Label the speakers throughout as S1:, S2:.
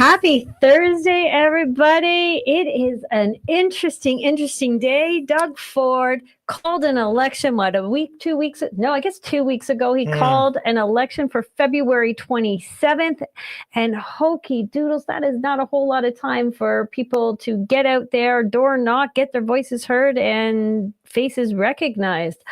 S1: Happy Thursday, everybody. It is an interesting day. Doug Ford called an election, a week, 2 weeks? No, I guess 2 weeks ago. He called an election for February 27th. And hokey doodles, that is not a whole lot of time for people to get out there, door knock, get their voices heard, and faces recognized.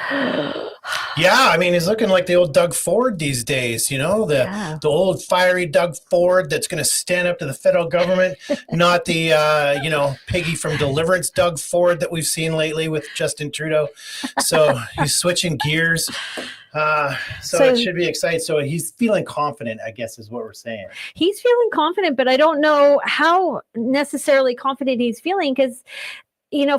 S2: Yeah, I mean, he's looking like the old Doug Ford these days, the old fiery Doug Ford that's going to stand up to the federal government, not the, piggy from Deliverance Doug Ford that we've seen lately with Justin Trudeau. So he's switching gears. So it should be exciting. So he's feeling confident, I guess, is what we're saying.
S1: He's feeling confident, but I don't know how necessarily confident he's feeling because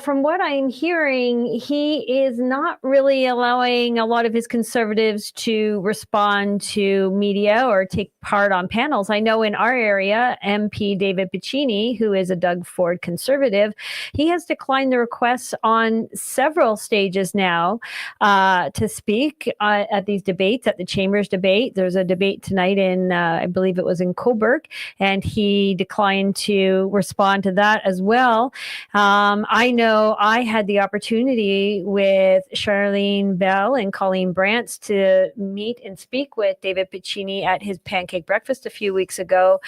S1: from what I'm hearing, he is not really allowing a lot of his conservatives to respond to media or take part on panels. I know in our area, MP David Piccini, who is a Doug Ford conservative, he has declined the requests on several stages now to speak at these debates, at the Chambers debate. There's a debate tonight in, I believe it was in Cobourg, and he declined to respond to that as well. I know I had the opportunity with Charlene Bell and Colleen Brantz to meet and speak with David Piccini at his pancake breakfast a few weeks ago.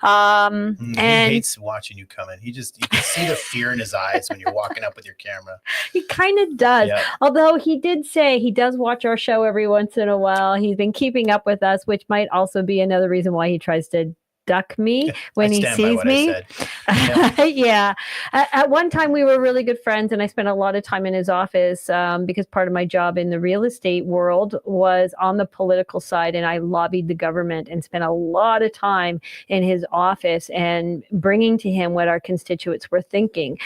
S2: He hates watching you come in. You can see the fear in his eyes when you're walking up with your camera.
S1: He kind of does. Yeah. Although he did say he does watch our show every once in a while. He's been keeping up with us, which might also be another reason why he tries to duck me when he sees me. Yeah. At one time we were really good friends and I spent a lot of time in his office because part of my job in the real estate world was on the political side, and I lobbied the government and spent a lot of time in his office and bringing to him what our constituents were thinking.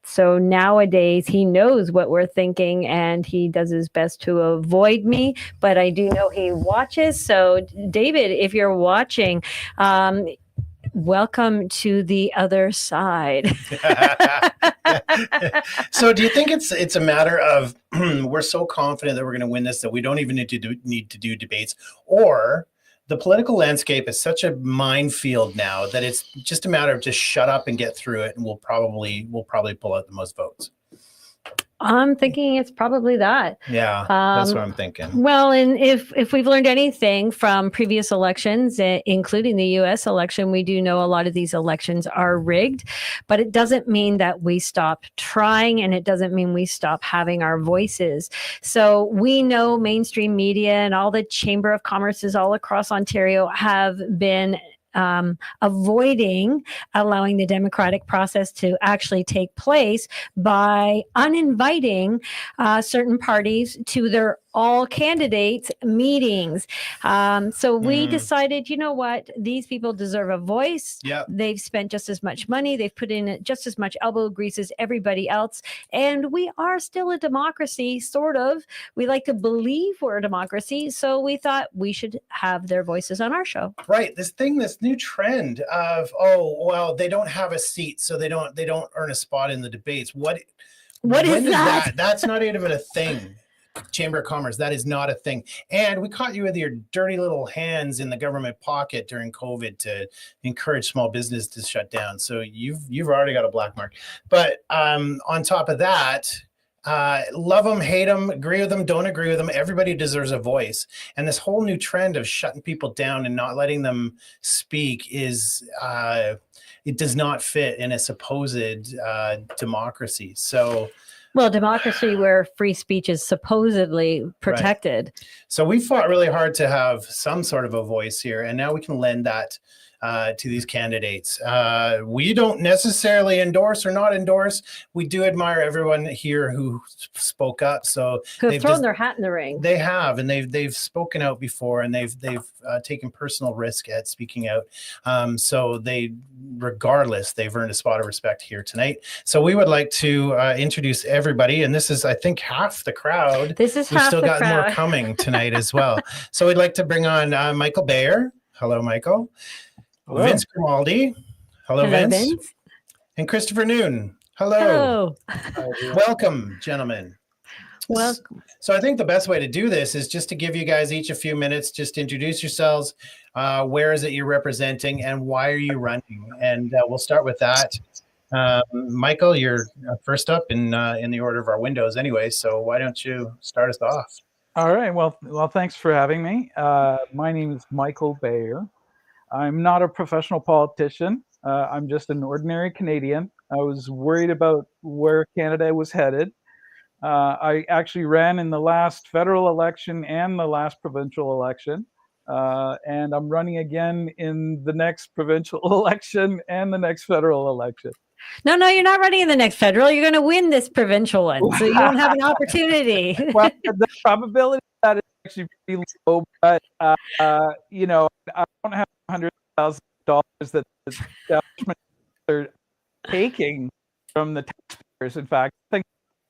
S1: So nowadays he knows what we're thinking and he does his best to avoid me, but I do know he watches. So David, if you're watching, welcome to the other side.
S2: So do you think it's a matter of we're so confident that we're going to win this that we don't even need to do debates, or the political landscape is such a minefield now that it's just a matter of just shut up and get through it, and we'll probably pull out the most votes?
S1: I'm thinking it's probably that.
S2: Yeah, that's what I'm thinking.
S1: Well, and if we've learned anything from previous elections, including the U.S. election, we do know a lot of these elections are rigged, but it doesn't mean that we stop trying, and it doesn't mean we stop having our voices. So we know mainstream media and all the Chamber of Commerces all across Ontario have been avoiding allowing the democratic process to actually take place by uninviting certain parties to their all candidates meetings. So we decided, you know what, these people deserve a voice.
S2: Yep.
S1: They've spent just as much money. They've put in just as much elbow grease as everybody else. And we are still a democracy, sort of. We like to believe we're a democracy. So we thought we should have their voices on our show.
S2: Right. This new trend of, they don't have a seat, so they don't earn a spot in the debates. What is that? That's not even a thing. Chamber of Commerce, that is not a thing. And we caught you with your dirty little hands in the government pocket during COVID to encourage small business to shut down. So you've already got a black mark. But on top of that, love them, hate them, agree with them, don't agree with them. Everybody deserves a voice. And this whole new trend of shutting people down and not letting them speak is it does not fit in a supposed democracy. So.
S1: Well, democracy where free speech is supposedly protected.
S2: Right. So we fought really hard to have some sort of a voice here, and now we can lend that to these candidates. We don't necessarily endorse or not endorse. We do admire everyone here who spoke up. So
S1: who've thrown their hat in the ring.
S2: They have, and they've spoken out before, and they've taken personal risk at speaking out. So regardless, they've earned a spot of respect here tonight. So we would like to introduce everybody, and this is, I think, half the crowd.
S1: This is half the crowd. We've
S2: still got more coming tonight as well. So we'd like to bring on Michael Bayer. Hello, Michael. Hello. Vince Grimaldi. Hello, Vince. And Christopher Noon. Hello.
S1: Hello.
S2: Welcome, gentlemen.
S1: Welcome.
S2: So I think the best way to do this is just to give you guys each a few minutes, just to introduce yourselves. Where is it you're representing and why are you running? And we'll start with that. Michael, you're first up in the order of our windows anyway. So why don't you start us off?
S3: All right. Well, thanks for having me. My name is Michael Bayer. I'm not a professional politician. I'm just an ordinary Canadian. I was worried about where Canada was headed. I actually ran in the last federal election and the last provincial election. And I'm running again in the next provincial election and the next federal election.
S1: No, you're not running in the next federal. You're going to win this provincial one, so you don't have an opportunity.
S3: Well, the probability of that is actually pretty low, but you know, I don't have $100,000 that the establishment are taking from the taxpayers. In fact, I think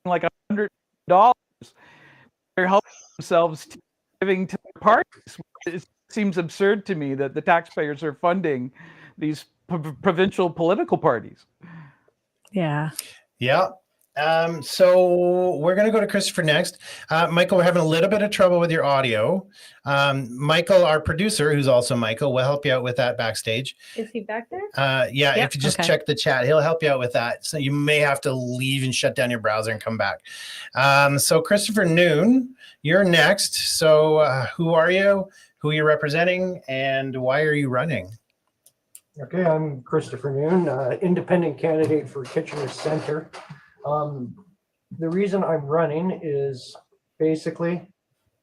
S3: like $100 they're helping themselves giving to the parties. It seems absurd to me that the taxpayers are funding these provincial political parties.
S1: Yeah.
S2: So we're going to go to Christopher next. Michael, we're having a little bit of trouble with your audio. Michael, our producer, who's also Michael, will help you out with that backstage.
S1: Is he back there?
S2: Yeah,
S1: Yep,
S2: if you just check the chat, he'll help you out with that. So you may have to leave and shut down your browser and come back. So Christopher Noon, you're next. So who are you? Who are you representing? And why are you running?
S4: Okay, I'm Christopher Noon, independent candidate for Kitchener Centre. The reason I'm running is basically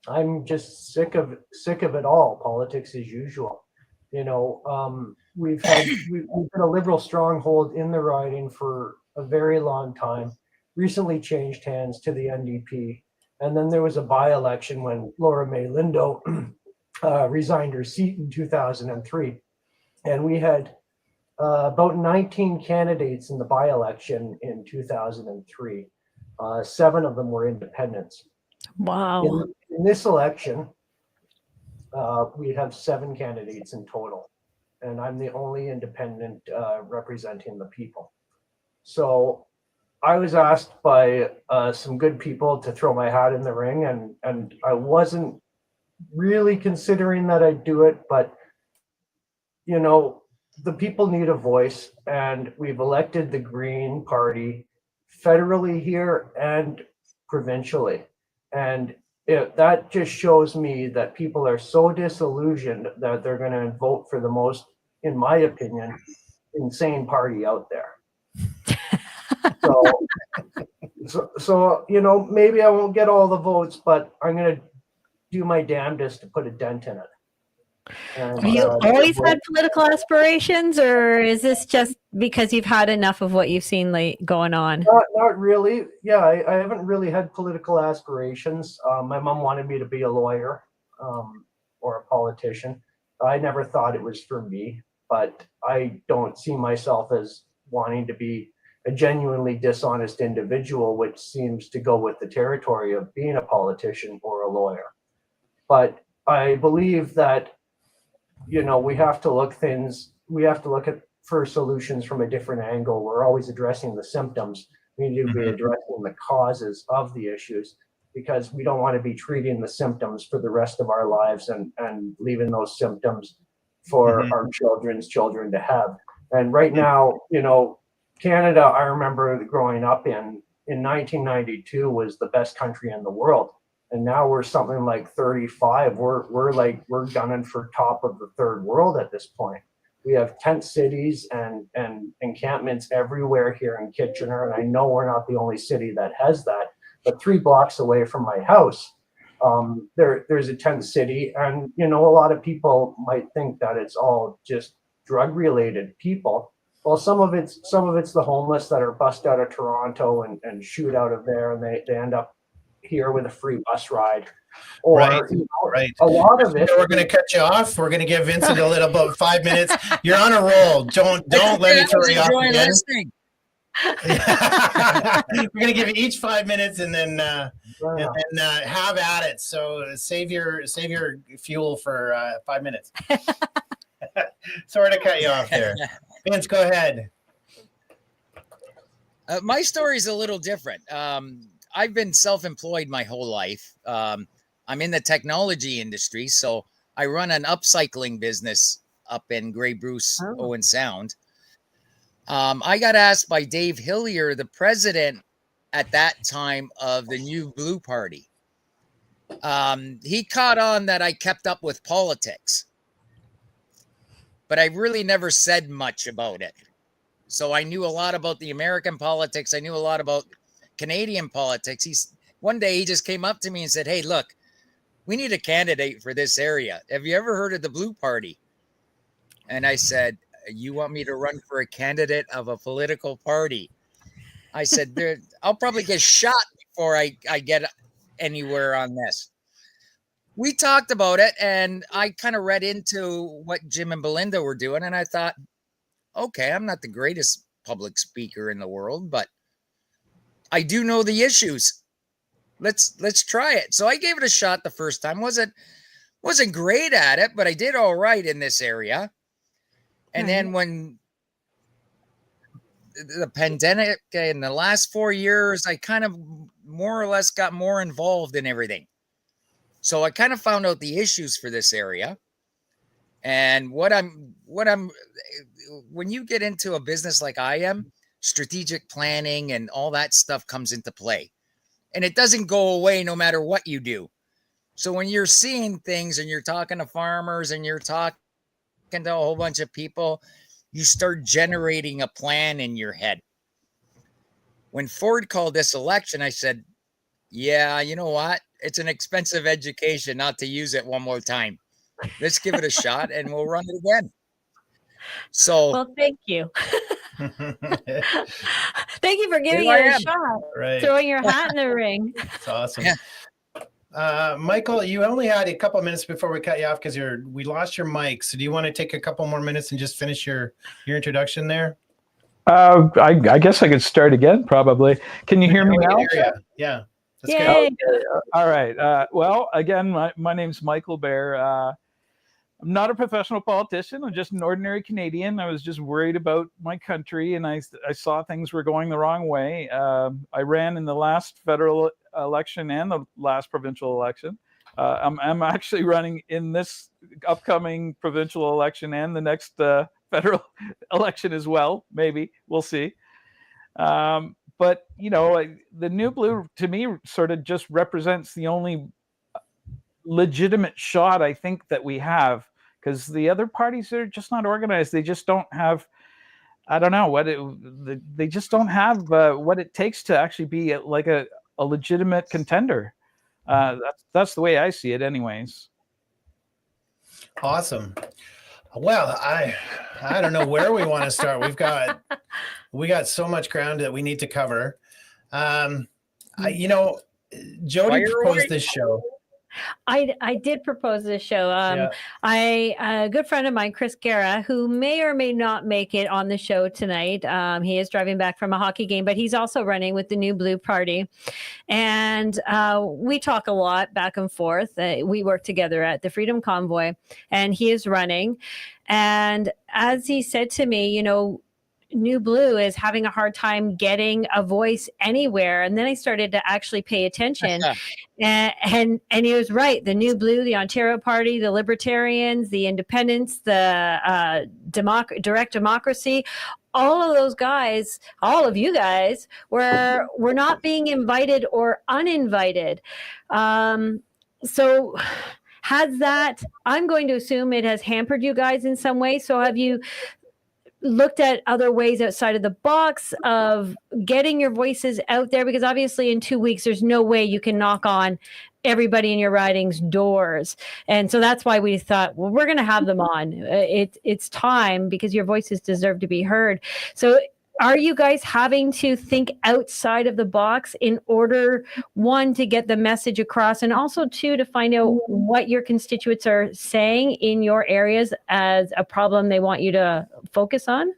S4: I'm just sick of it all. Politics as usual. You know, we've been a Liberal stronghold in the riding for a very long time. Recently changed hands to the NDP, and then there was a by-election when Laura May Lindo resigned her seat in 2003. And we had about 19 candidates in the by-election in 2003. 7 of them were independents.
S1: Wow.
S4: In this election, we have 7 candidates in total. And I'm the only independent representing the people. So I was asked by some good people to throw my hat in the ring, and I wasn't really considering that I'd do it, but you know, the people need a voice, and we've elected the Green Party federally here and provincially. And that just shows me that people are so disillusioned that they're going to vote for the most, in my opinion, insane party out there. So you know, maybe I won't get all the votes, but I'm going to do my damnedest to put a dent in it. And,
S1: have you always had political aspirations, or is this just because you've had enough of what you've seen going on?
S4: Not really. Yeah, I haven't really had political aspirations. My mom wanted me to be a lawyer or a politician. I never thought it was for me, but I don't see myself as wanting to be a genuinely dishonest individual, which seems to go with the territory of being a politician or a lawyer. But I believe that, you know, we have to look at for solutions from a different angle. We're always addressing the symptoms. We need to be addressing the causes of the issues, because we don't want to be treating the symptoms for the rest of our lives and leaving those symptoms for our children's children to have. And right now, you know, Canada, I remember growing up in 1992 was the best country in the world. And now we're something like 35. We're gunning for top of the third world at this point. We have tent cities and encampments everywhere here in Kitchener. And I know we're not the only city that has that, but 3 blocks away from my house, there's a tent city. And, you know, a lot of people might think that it's all just drug related people. Well, some of it's the homeless that are bussed out of Toronto and shoot out of there, and they end up here with a free bus ride. Or a lot of it.
S2: We're going to cut you off. We're going to give Vincent a little about 5 minutes. You're on a roll. Don't let me throw you off again. We're going to give you each 5 minutes and then have at it. So save your fuel for 5 minutes. Sorry to cut you off there. Vince, go ahead.
S5: My story is a little different. I've been self-employed my whole life. I'm in the technology industry, so I run an upcycling business up in Grey Bruce, Owen Sound. I got asked by Dave Hillier, the president at that time of the New Blue Party. He caught on that I kept up with politics, but I really never said much about it. So I knew a lot about the American politics. I knew a lot about Canadian politics. One day he just came up to me and said, "Hey, look, we need a candidate for this area. Have you ever heard of the Blue Party?" And I said, "You want me to run for a candidate of a political party?" I said, "I'll probably get shot before I get anywhere on this." We talked about it, and I kind of read into what Jim and Belinda were doing, and I thought, okay, I'm not the greatest public speaker in the world, but I do know the issues. Let's try it. So I gave it a shot the first time. Wasn't great at it, but I did all right in this area. And then when the pandemic in the last 4 years, I kind of more or less got more involved in everything. So I kind of found out the issues for this area. And when you get into a business like I am, strategic planning and all that stuff comes into play. And it doesn't go away no matter what you do. So when you're seeing things and you're talking to farmers and you're talking to a whole bunch of people, you start generating a plan in your head. When Ford called this election, I said, yeah, you know what? It's an expensive education not to use it one more time. Let's give it a shot and we'll run it again. So,
S1: well, thank you. Thank you for giving
S5: Here I
S1: it a
S5: am.
S1: shot,
S2: Right.
S1: throwing your hat in the ring.
S2: That's awesome.
S5: Yeah.
S2: Michael, you only had a couple minutes before we cut you off because we lost your mic. So do you want to take a couple more minutes and just finish your introduction there?
S3: I guess I could start again, probably. Can you hear me now?
S2: Yeah. That's
S1: Yay.
S2: good.
S3: All right. Well, again, my name's Michael Bear. I'm not a professional politician. I'm just an ordinary Canadian. I was just worried about my country, and I saw things were going the wrong way. I ran in the last federal election and the last provincial election. I'm actually running in this upcoming provincial election and the next federal election as well. Maybe we'll see. But the New Blue to me sort of just represents the only legitimate shot I think that we have, because the other parties are just not organized. They just don't have, I don't know what they just don't have what it takes to actually be like a legitimate contender. That's the way I see it anyways.
S2: Awesome. Well, I don't know where we want to start. We got so much ground that we need to cover. Jody proposed this show.
S1: I did propose this show. A good friend of mine, Chris Guerra, who may or may not make it on the show tonight. He is driving back from a hockey game, but he's also running with the New Blue Party. And we talk a lot back and forth. We work together at the Freedom Convoy, and he is running. And as he said to me, New Blue is having a hard time getting a voice anywhere. And then I started to actually pay attention. And he was right. The New Blue, the Ontario Party, the Libertarians, the Independents, the Direct Democracy, all of those guys, all of you guys were not being invited or uninvited. So has that, I'm going to assume it has hampered you guys in some way. So have you looked at other ways outside of the box of getting your voices out there? Because obviously in 2 weeks, there's no way you can knock on everybody in your riding's doors. And so that's why we thought, well, we're going to have them on. It's time, because your voices deserve to be heard. So are you guys having to think outside of the box in order, one, to get the message across, and also, two, to find out what your constituents are saying in your areas as a problem they want you to focus on?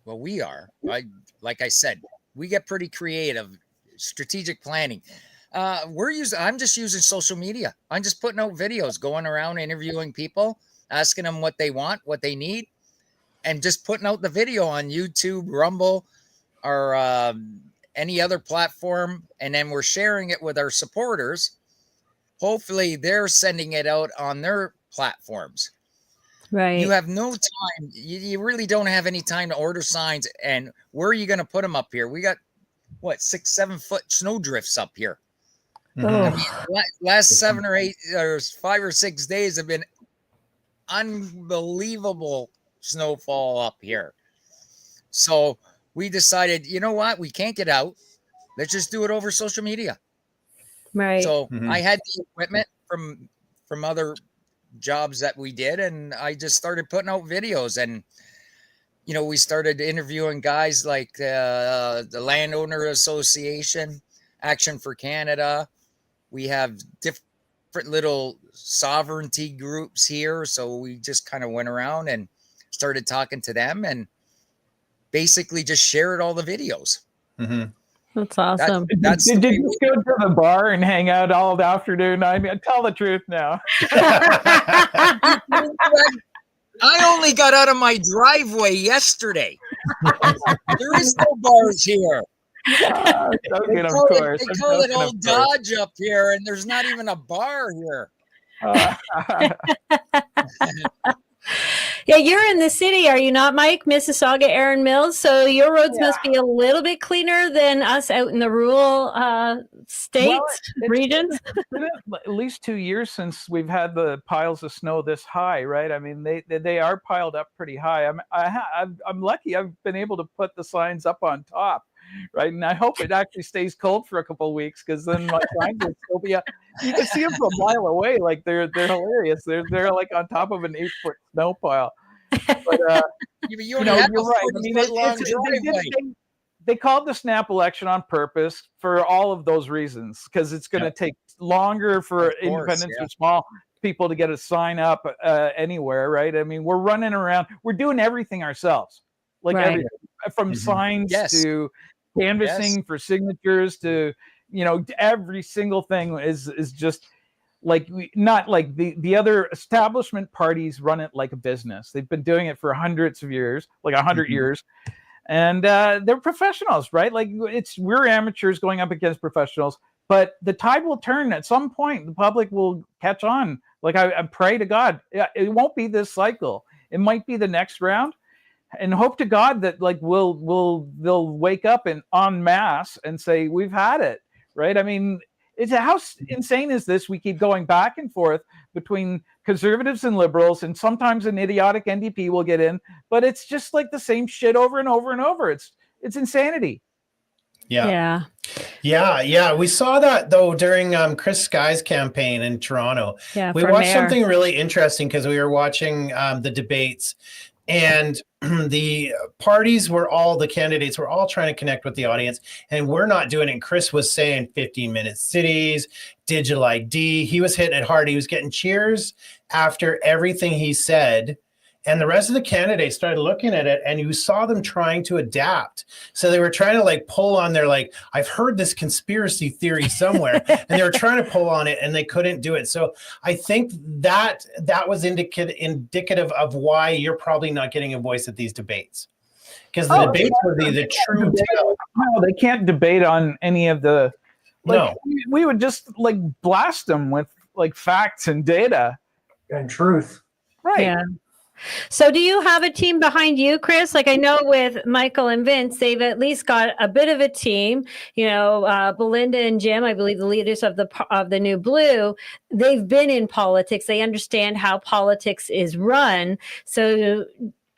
S5: Well, we are. Like I said, we get pretty creative, strategic planning. I'm just using social media. I'm just putting out videos, going around interviewing people, asking them what they want, what they need, and just putting out the video on YouTube, Rumble, or any other platform, and then we're sharing it with our supporters. Hopefully they're sending it out on their platforms.
S1: Right.
S5: You have no time. You really don't have any time to order signs. And where are you going to put them up here? We got, what, 6-7 foot snow drifts up here. I mean, last 7 or 8 or 5 or 6 days have been unbelievable snowfall up here. So we decided, you know what? We can't get out. Let's just do it over social media.
S1: Right.
S5: So I had the equipment from other jobs that we did, and I just started putting out videos. And you know, we started interviewing guys like the Landowner Association, Action for Canada. We have different little sovereignty groups here, so we just kind of went around and started talking to them, and basically just shared all the videos.
S1: That's awesome.
S5: That's
S3: Did you just go to the bar and hang out all the afternoon? I mean, tell the truth now.
S5: I only got out of my driveway yesterday. There is no bars here.
S3: Okay,
S5: They call it Old Dodge up here, and there's not even a bar here.
S1: Yeah, you're in the city, are you not, Mike? Mississauga, Erin Mills. So your roads must be a little bit cleaner than us out in the rural states, regions.
S3: It's been at least 2 years since we've had the piles of snow this high, right? I mean, they are piled up pretty high. I'm lucky. I've been able to put the signs up on top, right? And I hope it actually stays cold for a couple of weeks, because then my signs will still be up. You can see them from a mile away. Like they're hilarious. They're like on top of an 8-foot snow pile. But
S5: you're right. I mean,
S3: they called the snap election on purpose for all of those reasons, because it's going to take longer for independents or small people to get a sign up anywhere, right? I mean, we're running around, we're doing everything ourselves, like everything, from signs to canvassing for signatures to, you know, every single thing is just like, not like the other establishment parties run it like a business. They've been doing it for hundreds of years, like 100 years. And they're professionals, right? Like we're amateurs going up against professionals, but the tide will turn at some point. The public will catch on. Like I pray to God, it won't be this cycle. It might be the next round, and hope to God that like they'll wake up and en masse and say, we've had it, right? I mean, how insane is this? We keep going back and forth between conservatives and liberals, and sometimes an idiotic NDP will get in, but it's just like the same shit over and over and over. It's insanity.
S2: Yeah. We saw that though during Chris Sky's campaign in Toronto.
S1: Yeah,
S2: we watched something really interesting because we were watching the debates, and the candidates were all trying to connect with the audience, and we're not doing it. And Chris was saying 15-minute cities, digital ID. He was hitting it hard. He was getting cheers after everything he said. And the rest of the candidates started looking at it, and you saw them trying to adapt. So they were trying to like pull on their, like, I've heard this conspiracy theory somewhere, and they were trying to pull on it, and they couldn't do it. So I think that was indicative of why you're probably not getting a voice at these debates, because the debates would be the true tell.
S3: No, they can't debate on any of the. Like,
S2: no,
S3: we would just like blast them with like facts and data
S4: and truth.
S3: Right.
S1: Yeah. So do you have a team behind you, Chris? Like I know with Michael and Vince, they've at least got a bit of a team. You know, Belinda and Jim, I believe the leaders of the New Blue, they've been in politics. They understand how politics is run. So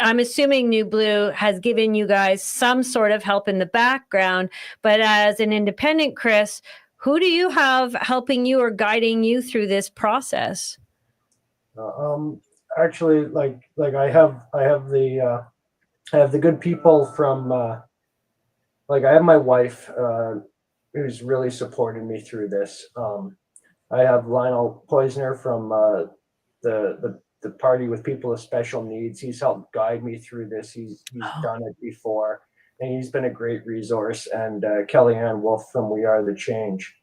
S1: I'm assuming New Blue has given you guys some sort of help in the background. But as an independent, Chris, who do you have helping you or guiding you through this process?
S4: Actually, like I have the good people from like I have my wife who's really supported me through this. I have Lionel Poisner from the party with people with special needs. He's helped guide me through this. He's done it before, and he's been a great resource. And Kellyanne Wolf from We Are the Change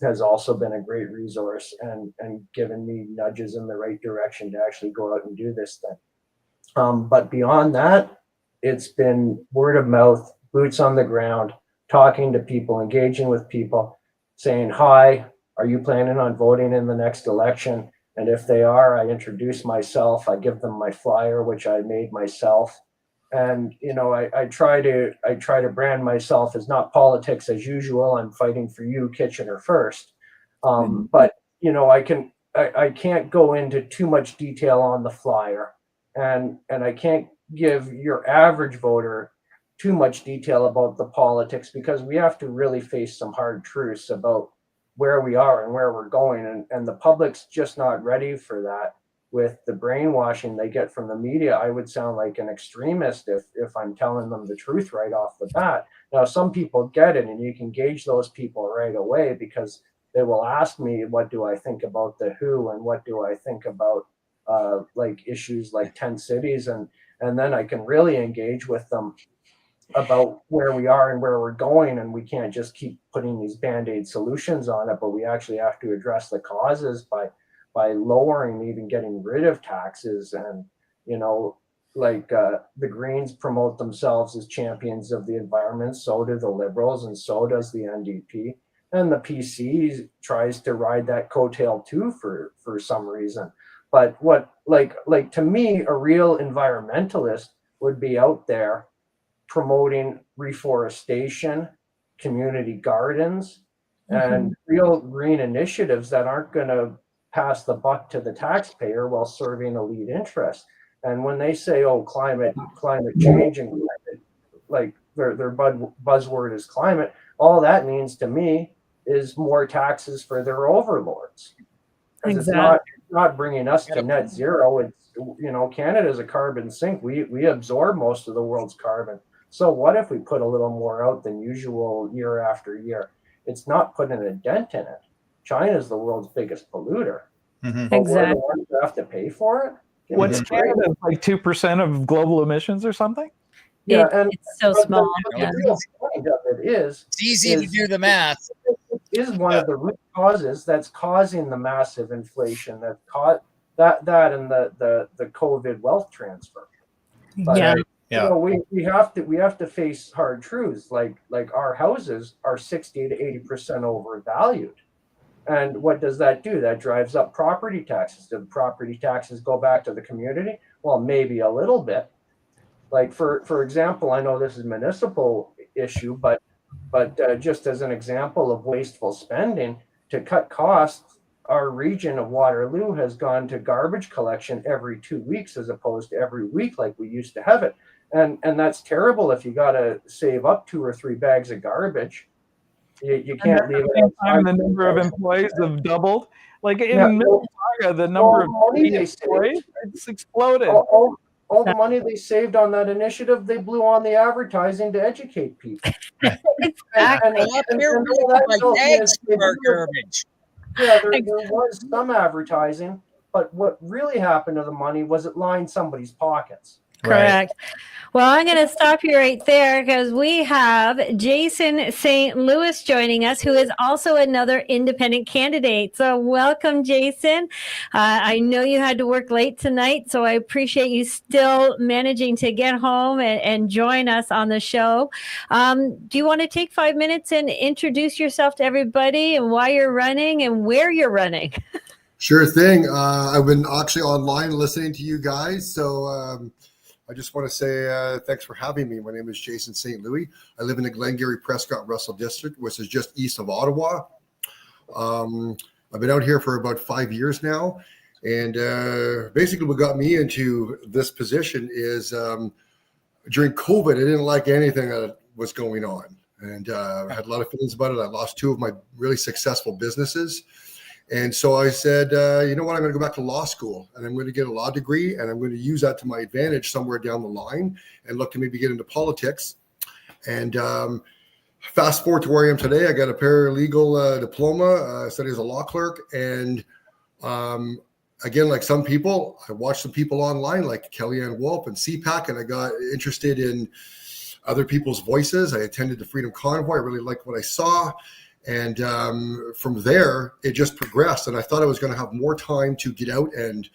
S4: has also been a great resource and given me nudges in the right direction to actually go out and do this thing. But beyond that, it's been word of mouth, boots on the ground, talking to people, engaging with people, saying, hi, are you planning on voting in the next election? And if they are, I introduce myself, I give them my flyer, which I made myself. And, you know, I try to brand myself as not politics as usual. I'm fighting for you, Kitchener first. But, you know, I can't go into too much detail on the flyer, and I can't give your average voter too much detail about the politics, because we have to really face some hard truths about where we are and where we're going, and the public's just not ready for that. With the brainwashing they get from the media, I would sound like an extremist if I'm telling them the truth right off the bat. Now, some people get it, and you can gauge those people right away, because they will ask me, what do I think about the WHO, and what do I think about like issues like 10 cities, and then I can really engage with them about where we are and where we're going. And we can't just keep putting these band-aid solutions on it, but we actually have to address the causes by lowering, even getting rid of taxes. And, you know, like the Greens promote themselves as champions of the environment, so do the Liberals, and so does the NDP. And the PC tries to ride that coattail too for some reason. But what, like to me, a real environmentalist would be out there promoting reforestation, community gardens, and real green initiatives that aren't going to pass the buck to the taxpayer while serving elite interests. And when they say, "Oh, climate change," and climate, like their buzzword is climate, all that means to me is more taxes for their overlords. Because it's not bringing us to net zero. It's, you know, Canada's a carbon sink. We absorb most of the world's carbon. So what if we put a little more out than usual year after year? It's not putting a dent in it. China is the world's biggest polluter.
S2: Mm-hmm.
S4: But we're the ones who have to pay for it.
S3: What's Canada, like 2% of global emissions or something?
S4: Yeah, and
S1: it's so small.
S4: The real point of it is,
S5: it's easy to do the math.
S4: It is one of the root causes that's causing the massive inflation that caused that and the COVID wealth transfer. But,
S1: Yeah.
S4: You know, we have to face hard truths, like our houses are 60 to 80% overvalued. And what does that do? That drives up property taxes. Do the property taxes go back to the community? Well, maybe a little bit. Like for example, I know this is a municipal issue, but just as an example of wasteful spending, to cut costs, our region of Waterloo has gone to garbage collection every 2 weeks as opposed to every week like we used to have it. And that's terrible if you got to save up 2 or 3 bags of garbage. You can't leave it.
S3: The number of employees have doubled. Like in Mississauga, the number of employees, it's exploded.
S4: All the money they saved on that initiative, they blew on the advertising to educate people.
S5: Garbage.
S4: Yeah, there was some advertising, but what really happened to the money was it lined somebody's pockets.
S1: Correct. Right. Well, I'm going to stop you right there because we have Jason St. Louis joining us, who is also another independent candidate. So welcome, Jason. I know you had to work late tonight, so I appreciate you still managing to get home and join us on the show. Do you want to take 5 minutes and introduce yourself to everybody and why you're running and where you're running?
S6: Sure thing. I've been actually online listening to you guys, so I just want to say thanks for having me. My name is Jason St. Louis. I live in the Glengarry Prescott Russell district, which is just east of Ottawa. I've been out here for about 5 years now. And basically what got me into this position is during COVID, I didn't like anything that was going on. And I had a lot of feelings about it. I lost 2 of my really successful businesses. And so I said, you know what, I'm going to go back to law school and I'm going to get a law degree and I'm going to use that to my advantage somewhere down the line and look to maybe get into politics. And fast forward to where I am today, I got a paralegal diploma, studied as a law clerk. And again, like some people, I watched some people online like Kellyanne Wolf and CPAC, and I got interested in other people's voices. I attended the Freedom Convoy. I really liked what I saw. And from there, it just progressed. And I thought I was going to have more time to get out and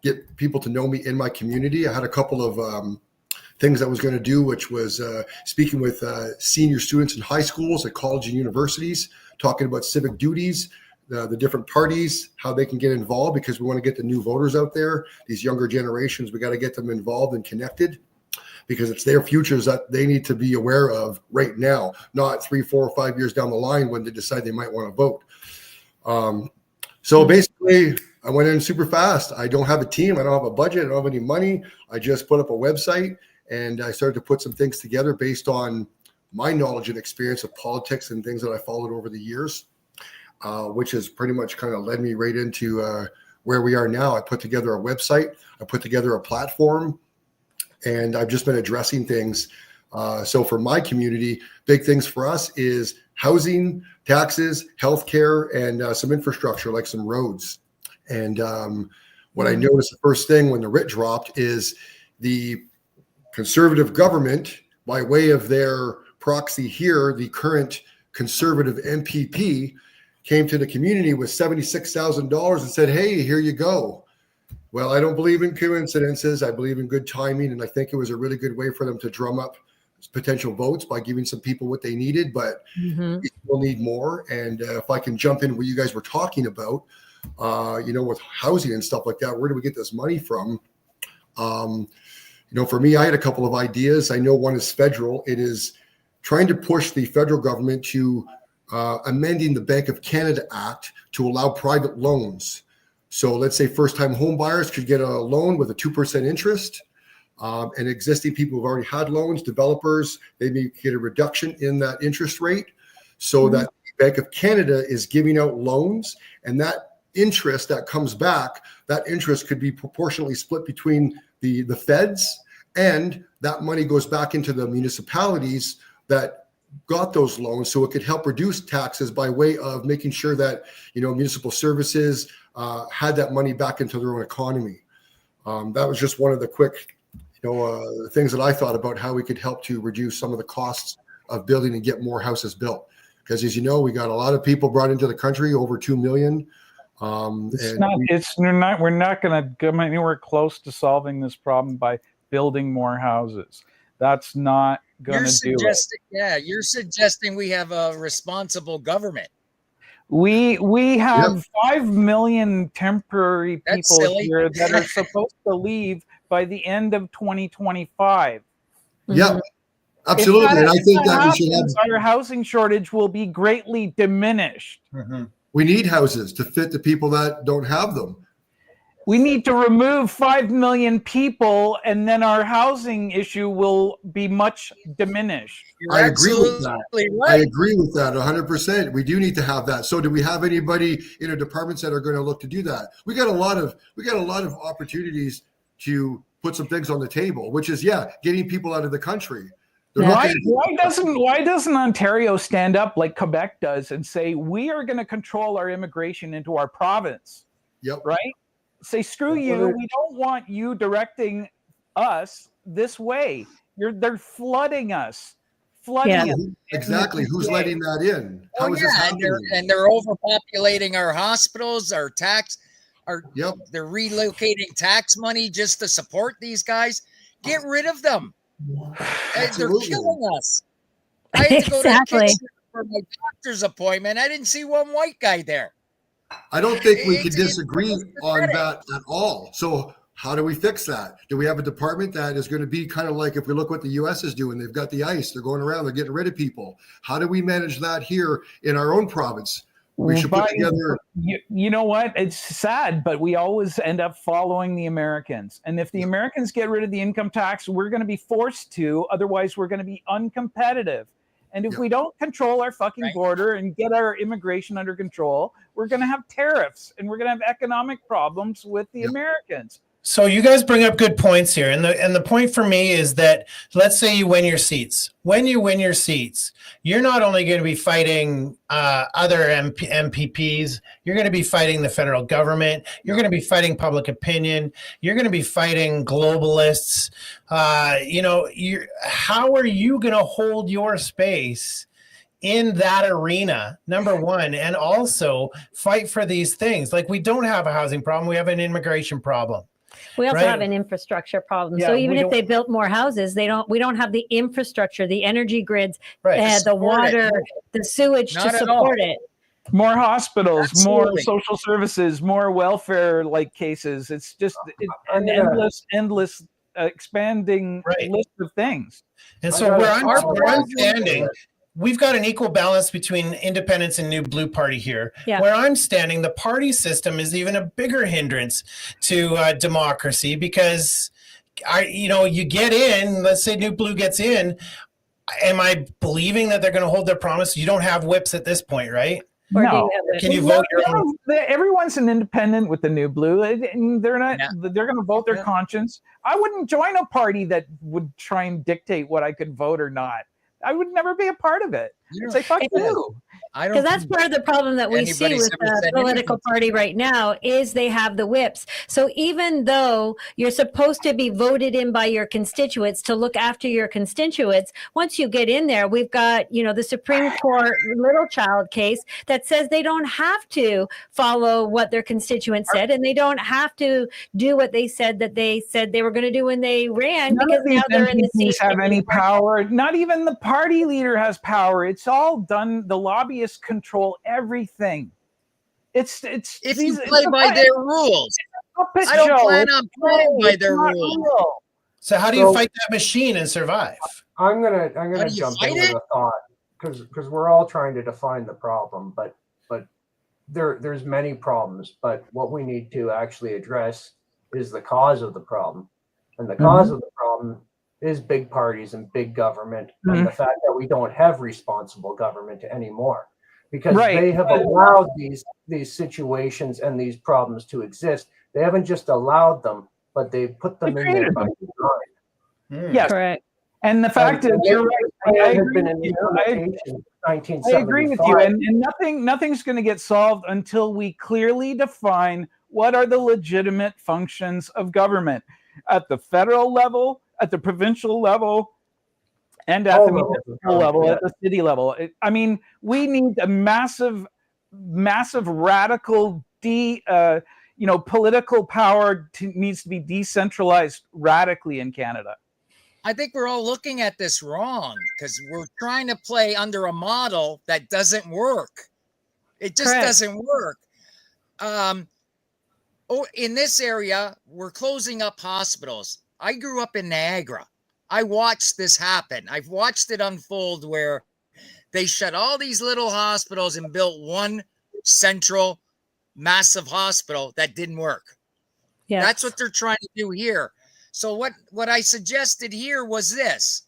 S6: get people to know me in my community. I had a couple of things I was going to do, which was speaking with senior students in high schools, at college and universities, talking about civic duties, the different parties, how they can get involved, because we want to get the new voters out there. These younger generations, we got to get them involved and connected, because it's their futures that they need to be aware of right now, not 3, 4, or 5 years down the line when they decide they might want to vote. So basically, I went in super fast. I don't have a team. I don't have a budget. I don't have any money. I just put up a website, and I started to put some things together based on my knowledge and experience of politics and things that I followed over the years, which has pretty much kind of led me right into where we are now. I put together a website. I put together a platform, and I've just been addressing things. So for my community, big things for us is housing, taxes, healthcare, and some infrastructure like some roads. And what I noticed the first thing when the writ dropped is the Conservative government, by way of their proxy here, the current Conservative MPP, came to the community with $76,000 and said, hey, here you go. Well, I don't believe in coincidences. I believe in good timing. And I think it was a really good way for them to drum up potential votes by giving some people what they needed, but we still need more. And if I can jump in what you guys were talking about, with housing and stuff like that, where do we get this money from? For me, I had a couple of ideas. I know one is federal. It is trying to push the federal government to amending the Bank of Canada Act to allow private loans. So let's say first-time home buyers could get a loan with a 2% interest. And existing people who've already had loans, developers, they may get a reduction in that interest rate, so that the Bank of Canada is giving out loans, and that interest that comes back, that interest could be proportionally split between the feds, and that money goes back into the municipalities that got those loans, so it could help reduce taxes by way of making sure that municipal services had that money back into their own economy. That was just one of the quick things that I thought about how we could help to reduce some of the costs of building and get more houses built. Because as you know, we got a lot of people brought into the country, over 2 million.
S3: We're not going to come anywhere close to solving this problem by building more houses. That's not going to do it.
S5: Yeah, you're suggesting we have a responsible government.
S3: We have 5 million temporary people here that are supposed to leave by the end of 2025.
S6: Yeah, absolutely. And I think that we should have
S3: our housing shortage will be greatly diminished.
S6: We need houses to fit the people that don't have them.
S3: We need to remove 5 million people, and then our housing issue will be much diminished.
S6: I agree with that. Right. I agree with that 100%. We do need to have that. So do we have anybody in our departments that are going to look to do that? We got a lot of opportunities to put some things on the table, which is getting people out of the country.
S3: Why doesn't Ontario stand up like Quebec does and say, we are going to control our immigration into our province?
S6: Yep.
S3: Right? Say, screw you. We don't want you directing us this way. They're flooding us.
S6: Exactly. Who's letting that in? How is this happening?
S5: And they're overpopulating our hospitals, they're relocating tax money just to support these guys. Get rid of them. They're killing us. I had to go to Kitchener for my doctor's appointment. I didn't see one white guy there.
S6: I don't think we can disagree on that at all. So how do we fix that? Do we have a department that is going to be kind of like, if we look what the U.S. is doing, they've got the ICE, they're going around, they're getting rid of people. How do we manage that here in our own province? We should put together.
S3: You know what? It's sad, but we always end up following the Americans. And if the Americans get rid of the income tax, we're going to be forced to. Otherwise, we're going to be uncompetitive. And if we don't control our fucking border and get our immigration under control, we're going to have tariffs and we're going to have economic problems with the Americans.
S2: So you guys bring up good points here. And the point for me is that, let's say you win your seats. When you win your seats, you're not only going to be fighting other MPPs, you're going to be fighting the federal government. You're going to be fighting public opinion. You're going to be fighting globalists. How are you going to hold your space in that arena, number one, and also fight for these things? Like, we don't have a housing problem. We have an immigration problem.
S1: We also
S2: Right.
S1: have an infrastructure problem.
S2: Yeah,
S1: So
S2: we
S1: even if
S2: don't-
S1: they built more houses, we don't have the infrastructure, the energy grids,
S2: Right.
S1: the
S5: Support it.
S1: water, the sewage
S5: Not
S1: to
S5: at all.
S1: support it.
S3: More hospitals, more
S5: Absolutely.
S3: social services, more welfare like cases. It's just
S4: I'm
S3: an
S4: gonna-
S3: endless expanding
S2: Right.
S3: list of things.
S2: And
S4: I
S2: so
S4: gotta
S2: where I'm
S4: follow that.
S2: standing, we've got an equal balance between independents and New Blue Party here.
S1: Yeah.
S2: Where I'm standing, the party system is even a bigger hindrance to democracy because you get in, let's say New Blue gets in. Am I believing that they're going to hold their promise? You don't have whips at this point, right?
S1: Or do
S3: No.
S1: you have
S2: Can
S1: it?
S2: you vote your own?
S3: Everyone's an independent with the New Blue. And they're not.
S5: Yeah.
S3: They're going to vote their
S2: Yeah.
S3: conscience. I wouldn't join a party that would try and dictate what I could vote or not. I would never be a part of it.
S5: You
S3: I'd
S5: know,
S3: say fuck
S1: Yeah.
S3: you.
S5: I don't
S1: Because that's
S5: think
S1: part of the problem that we see
S5: anybody's
S1: with
S5: ever
S1: the
S5: said
S1: political
S5: anything.
S1: party right now is they have the whips. So even though you're supposed to be voted in by your constituents to look after your constituents, once you get in there, we've got, the Supreme Court little child case that says they don't have to follow what their constituents said, and they don't have to do what they said they were going to do when they ran,
S3: None
S1: because
S3: of these
S1: now they're in the
S3: MPs
S1: seat.
S3: have any power. Not even the party leader has power. It's all done. The lobbyists control everything. It's
S5: If
S3: these-
S5: you play
S3: it's
S5: by
S3: a
S5: their rules.
S3: puppet
S5: I don't
S3: show.
S5: plan
S3: It's
S5: on playing by
S3: it's
S5: their
S3: not
S5: rules.
S3: real.
S2: So how do you
S4: So-
S2: fight that machine and survive?
S4: I'm gonna
S5: How do you
S4: jump
S5: fight
S4: in with
S5: it?
S4: a thought because we're all trying to define the problem, but there's many problems. But what we need to actually address is the cause of the problem, and the cause of the problem is big parties and big government, and the fact that we don't have responsible government anymore, because
S3: Right.
S4: they have allowed these situations and these problems to exist. They haven't just allowed them, but they've put them
S3: They
S4: in there
S3: created
S4: by
S3: them.
S4: design.
S3: Yes.
S1: Correct.
S3: And the fact is,
S4: And
S3: you're right.
S4: it
S3: I
S4: has
S3: agree
S4: been
S3: with
S4: in
S3: you.
S4: implementation since
S3: I agree with you.
S4: 1975.
S3: And nothing's going to get solved until we clearly define what are the legitimate functions of government at the federal level, at the provincial level, and at
S4: All
S3: the
S4: levels of
S3: municipal level,
S4: government,
S3: at the city level. We need a massive radical political power needs to be decentralized radically in Canada.
S5: I think we're all looking at this wrong because we're trying to play under a model that doesn't work. It just
S1: Correct.
S5: doesn't work. In this area, we're closing up hospitals. I grew up in Niagara. I watched this happen. I've watched it unfold where they shut all these little hospitals and built one central massive hospital that didn't work.
S1: Yes.
S5: That's what they're trying to do here. So what I suggested here was this.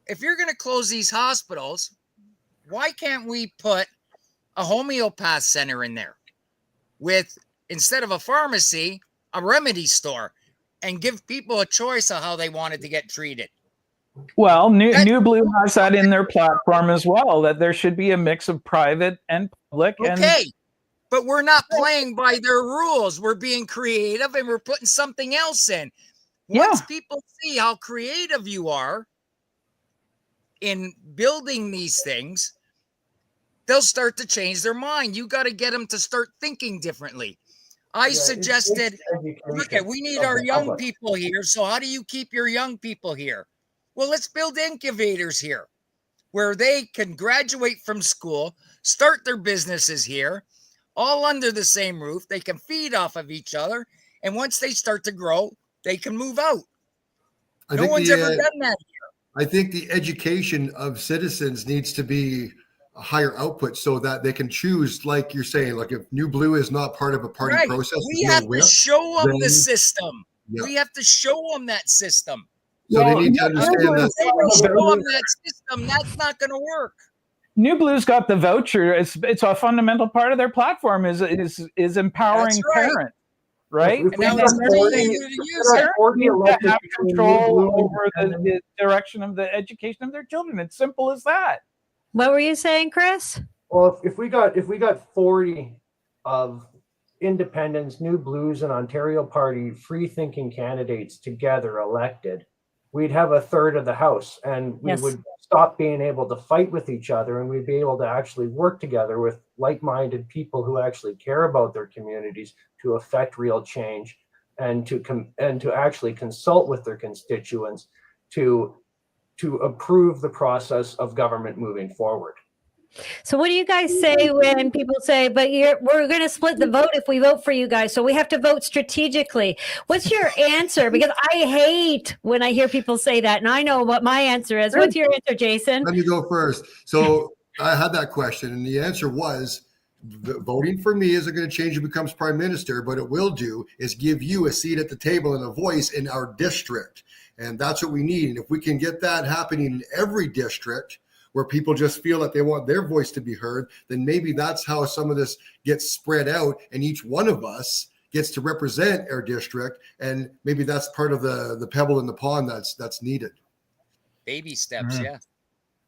S5: If you're going to close these hospitals, why can't we put a homeopath center in there with, instead of a pharmacy, a remedy store, and give people a choice of how they wanted to get treated?
S3: Well, New Blue has that in their platform as well, that there should be a mix of private and public.
S5: Okay. But we're not playing by their rules. We're being creative and we're putting something else in. Once people see how creative you are in building these things, they'll start to change their mind. You got to get them to start thinking differently. I suggested, look, we need our young people here. So how do you keep your young people here? Well, let's build incubators here where they can graduate from school, start their businesses here, all under the same roof. They can feed off of each other. And once they start to grow, they can move out. No one's ever done that here.
S6: I think the education of citizens needs to be a higher output so that they can choose, like you're saying, like if New Blue is not part of a party process.
S5: We have to show them the system.
S6: Yeah.
S5: We have to show them that system.
S6: So they need to understand that.
S5: If they don't show them that system, that's not going to work.
S3: New Blue's got the voucher. It's a fundamental part of their platform is empowering
S5: That's right.
S3: parents, right?
S4: If
S5: And now
S4: we
S5: it's
S4: got
S5: up to
S4: 40
S5: you to use it.
S3: Parents need to
S4: elected
S3: have
S4: between New
S3: control
S4: Blue
S3: over
S4: and
S3: the direction of the education of their children. It's simple as that.
S1: What were you saying, Chris?
S4: Well, if we got 40 of independents, New Blues, and Ontario Party free-thinking candidates together elected, we'd have a third of the House, and we
S1: Yes.
S4: would stop being able to fight with each other, and we'd be able to actually work together with like-minded people who actually care about their communities to affect real change. and to actually consult with their constituents to approve the process of government moving forward.
S1: So what do you guys say when people say, but we're going to split the vote if we vote for you guys, so we have to vote strategically? What's your answer? Because I hate when I hear people say that, and I know what my answer is. What's your answer, Jason?
S6: Let me go first. So I had that question, and the answer was, voting for me isn't going to change who becomes prime minister, but it will do is give you a seat at the table and a voice in our district. And that's what we need. And if we can get that happening in every district where people just feel that they want their voice to be heard, then maybe that's how some of this gets spread out, and each one of us gets to represent our district. And maybe that's part of the pebble in the pond that's needed.
S5: Baby steps, yeah.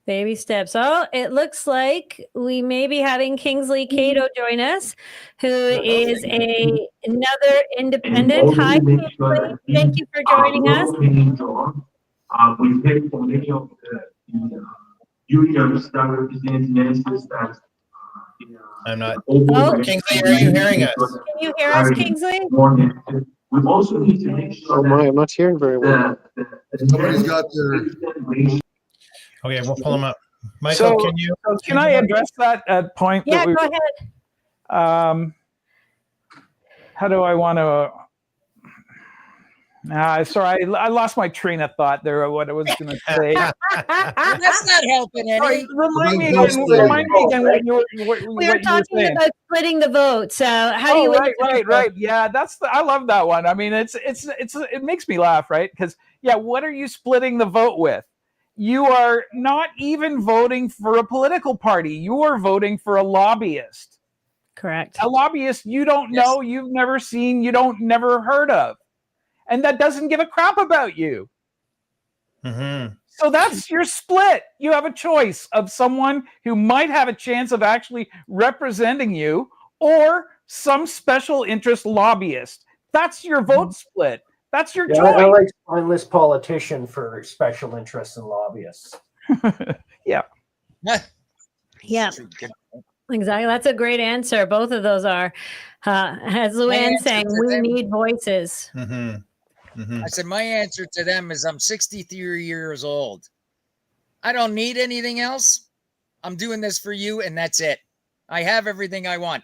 S1: Baby steps. Oh, it looks like we may be having Kingsley Cato join us, who is another independent. Hi, Kingsley. Thank you for joining us.
S7: We paid for many of the unions that represent nurses that
S2: I'm not.
S1: Oh,
S2: Kingsley, are you hearing us?
S1: Can you hear us, Kingsley?
S7: we also need to make sure
S8: that I'm not hearing very well.
S6: Somebody's got their...
S2: Okay, we'll pull them up. Michael,
S3: can I address that point?
S1: Yeah,
S3: that
S1: go ahead.
S3: How do I want to? Sorry, I lost my train of thought there. What I was going to say.
S5: That's not helping any.
S3: Remind me again what you
S1: We were talking about splitting the vote. So how do you?
S3: Right. Yeah, I love that one. I mean, it makes me laugh, right? Because what are you splitting the vote with? You are not even voting for a political party. You are voting for a lobbyist.
S1: Correct.
S3: A lobbyist you don't know, you've never seen, never heard of. And that doesn't give a crap about you.
S2: Mm-hmm.
S3: So that's your split. You have a choice of someone who might have a chance of actually representing you or some special interest lobbyist. That's your vote split. That's your choice.
S4: I like spineless politician for special interests and lobbyists.
S3: Yeah.
S1: Yeah. Exactly. That's a great answer. Both of those are, as Luann saying, we need voices.
S2: Mm-hmm. Mm-hmm.
S5: I said, my answer to them is I'm 63 years old. I don't need anything else. I'm doing this for you, and that's it. I have everything I want.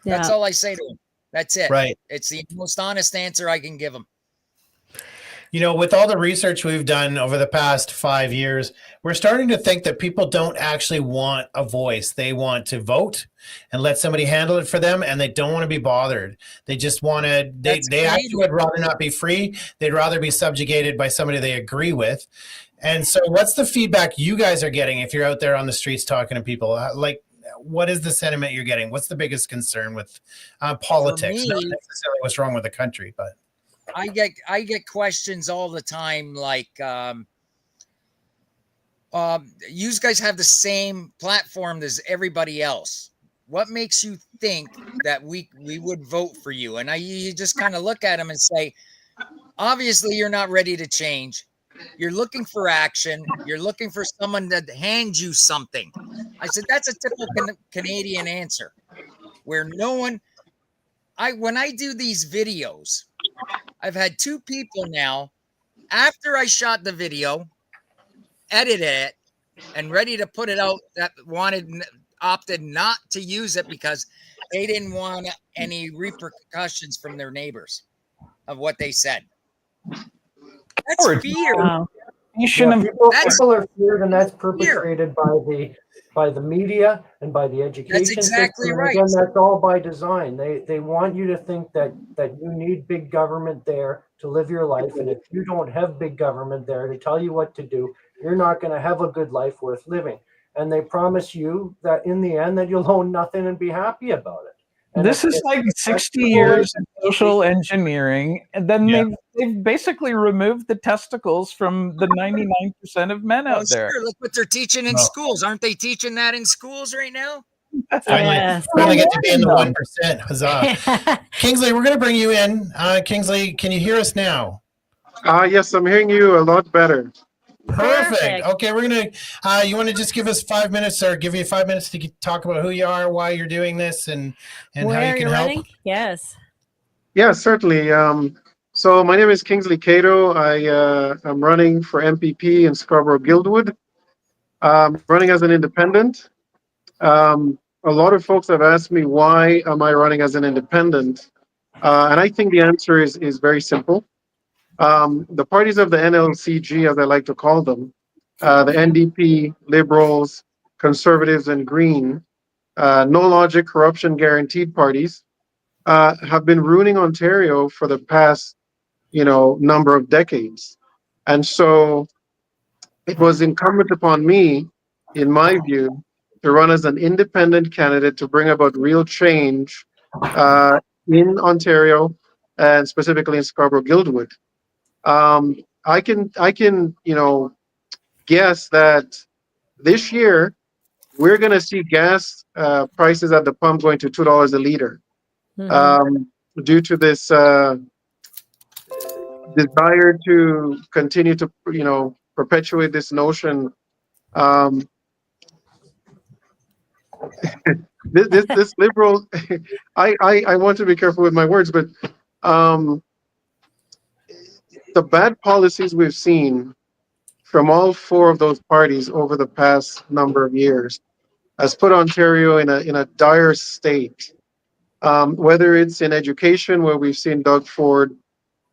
S5: Yeah. That's all I say to them. That's it.
S2: Right.
S5: It's the most honest answer I can give them.
S2: You know, with all the research we've done over the past 5 years, we're starting to think that people don't actually want a voice. They want to vote and let somebody handle it for them, and they don't want to be bothered. They just want to, they actually would rather not be free. They'd rather be subjugated by somebody they agree with. And so what's the feedback you guys are getting if you're out there on the streets talking to people? Like, what is the sentiment you're getting? What's the biggest concern with politics? Not necessarily what's wrong with the country, but
S5: I get questions all the time like, you guys have the same platform as everybody else. What makes you think that we would vote for you? And you just kind of look at them and say, obviously you're not ready to change. You're looking for action. You're looking for someone to hand you something. I said, that's a typical Canadian answer where no one, when I do these videos, I've had 2 people now, after I shot the video, edited it, and ready to put it out that opted not to use it because they didn't want any repercussions from their neighbors of what they said. That's fear.
S1: Wow.
S4: People are feared, and that's perpetrated by the media and by the education
S5: That's exactly
S4: system.
S5: Right.
S4: Again, that's all by design. They want you to think that you need big government there to live your life, and if you don't have big government there to tell you what to do, you're not going to have a good life worth living. And they promise you that in the end that you'll own nothing and be happy about it. And
S3: this is like 60 years of social engineering, and then they've basically removed the testicles from the 99% of men out there.
S5: Sure. Look what they're teaching in schools. Aren't they teaching that in schools right now?
S2: Finally get to be in the 1%. Huzzah. Kingsley, we're going to bring you in. Kingsley, can you hear us now?
S8: Yes, I'm hearing you a lot better.
S2: Perfect. Okay, we're going to, you want to just give us 5 minutes or give you 5 minutes to talk about who you are, why you're doing this, and how you can help?
S1: Running? Yes.
S8: Yeah, certainly. So my name is Kingsley Cato. I'm running for MPP in Scarborough-Guildwood. Running as an independent. A lot of folks have asked me, why am I running as an independent? And I think the answer is very simple. The parties of the NLCG, as I like to call them, the NDP, Liberals, Conservatives, and Green, no logic, corruption guaranteed parties, have been ruining Ontario for the past, number of decades. And so it was incumbent upon me, in my view, to run as an independent candidate to bring about real change uh, in Ontario and specifically in Scarborough-Guildwood. I can guess that this year we're going to see gas prices at the pump going to $2 a liter, due to this desire to continue to perpetuate this notion. Um, this liberal, I want to be careful with my words, but um, the bad policies we've seen from all four of those parties over the past number of years has put Ontario in a dire state. Whether it's in education, where we've seen Doug Ford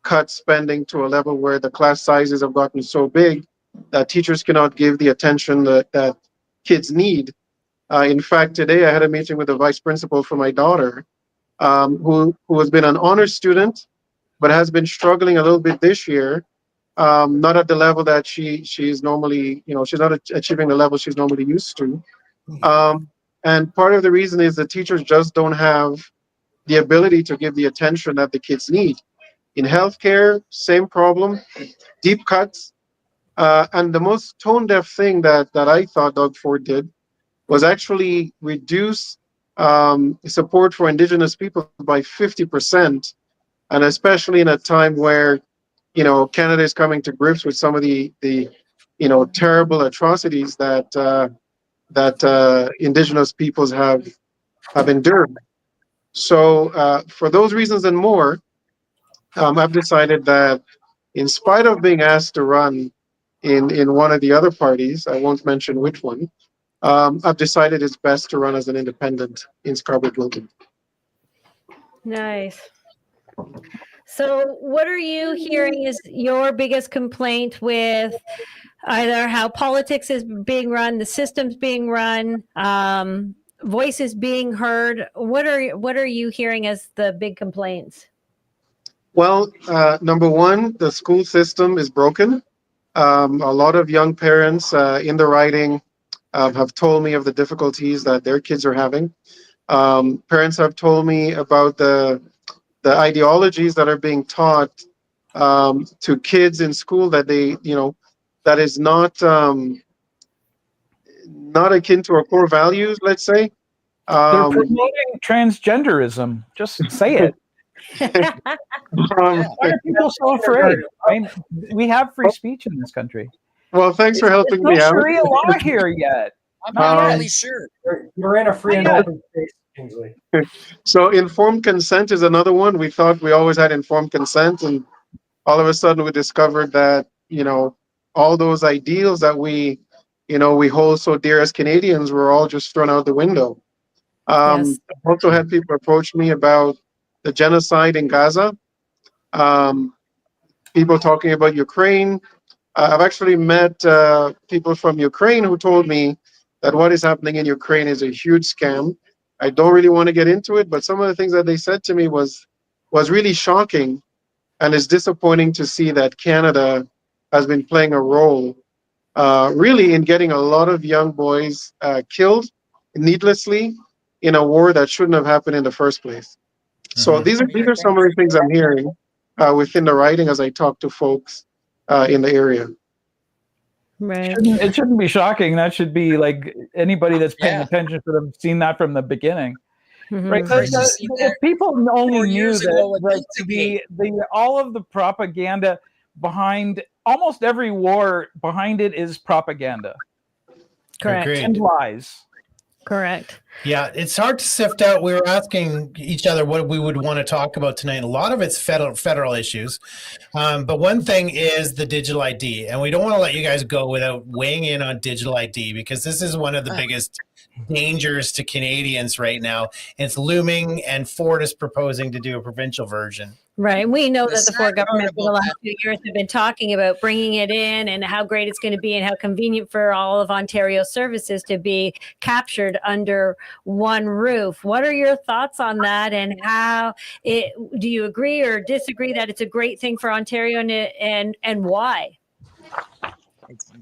S8: cut spending to a level where the class sizes have gotten so big that teachers cannot give the attention that kids need. In fact, today I had a meeting with the vice principal for my daughter, who has been an honor student, but has been struggling a little bit this year, not at the level that she's normally, she's not achieving the level she's normally used to. And part of the reason is the teachers just don't have the ability to give the attention that the kids need. In healthcare, same problem, deep cuts. And the most tone deaf thing that I thought Doug Ford did was actually reduce support for Indigenous people by 50%, and especially in a time where Canada is coming to grips with some of the terrible atrocities that Indigenous peoples have endured. So for those reasons and more, I've decided that in spite of being asked to run in one of the other parties, I won't mention which one, I've decided it's best to run as an independent in Scarborough-Guildwood.
S1: Nice. So what are you hearing is your biggest complaint with either how politics is being run, the system's being run, voices being heard? What are you hearing as the big complaints?
S8: Well, number one, the school system is broken. A lot of young parents in the riding have told me of the difficulties that their kids are having. Parents have told me about the ideologies that are being taught to kids in school that that is not akin to our core values, let's say.
S3: They're promoting transgenderism. Just say it. Why are people so afraid? I mean, we have free speech in this country.
S8: Well, thanks for helping me out.
S3: There's no Sharia law here yet.
S5: I'm not really sure.
S4: You're in a free and open space, Kingsley.
S8: So informed consent is another one. We thought we always had informed consent, and all of a sudden we discovered that all those ideals that we hold so dear as Canadians were all just thrown out the window.
S1: Yes.
S8: I've also had people approach me about the genocide in Gaza. People talking about Ukraine. I've actually met people from Ukraine who told me that what is happening in Ukraine is a huge scam. I don't really want to get into it, but some of the things that they said to me was really shocking, and it's disappointing to see that Canada has been playing a role really in getting a lot of young boys killed needlessly in a war that shouldn't have happened in the first place. So these are some of the things I'm hearing within the riding as I talk to folks in the area.
S1: Right.
S3: It shouldn't be shocking. That should be like anybody that's paying attention should have seen that from the beginning. Right? If people only knew that all of the propaganda behind almost every war, behind it is propaganda.
S1: Correct.
S3: And lies.
S1: Correct.
S2: Yeah, it's hard to sift out. We were asking each other what we would want to talk about tonight. A lot of it's federal issues, but one thing is the digital ID, and we don't want to let you guys go without weighing in on digital ID because this is one of the biggest dangers to Canadians right now. It's looming, and Ford is proposing to do a provincial version.
S1: Right. We know
S5: The
S1: that the
S5: sad
S1: Ford
S5: part
S1: government for the
S5: about
S1: last
S5: that-
S1: few years have been talking about bringing it in and how great it's going to be and how convenient for all of Ontario's services to be captured under one roof. What are your thoughts on that, and do you agree or disagree that it's a great thing for Ontario, and why?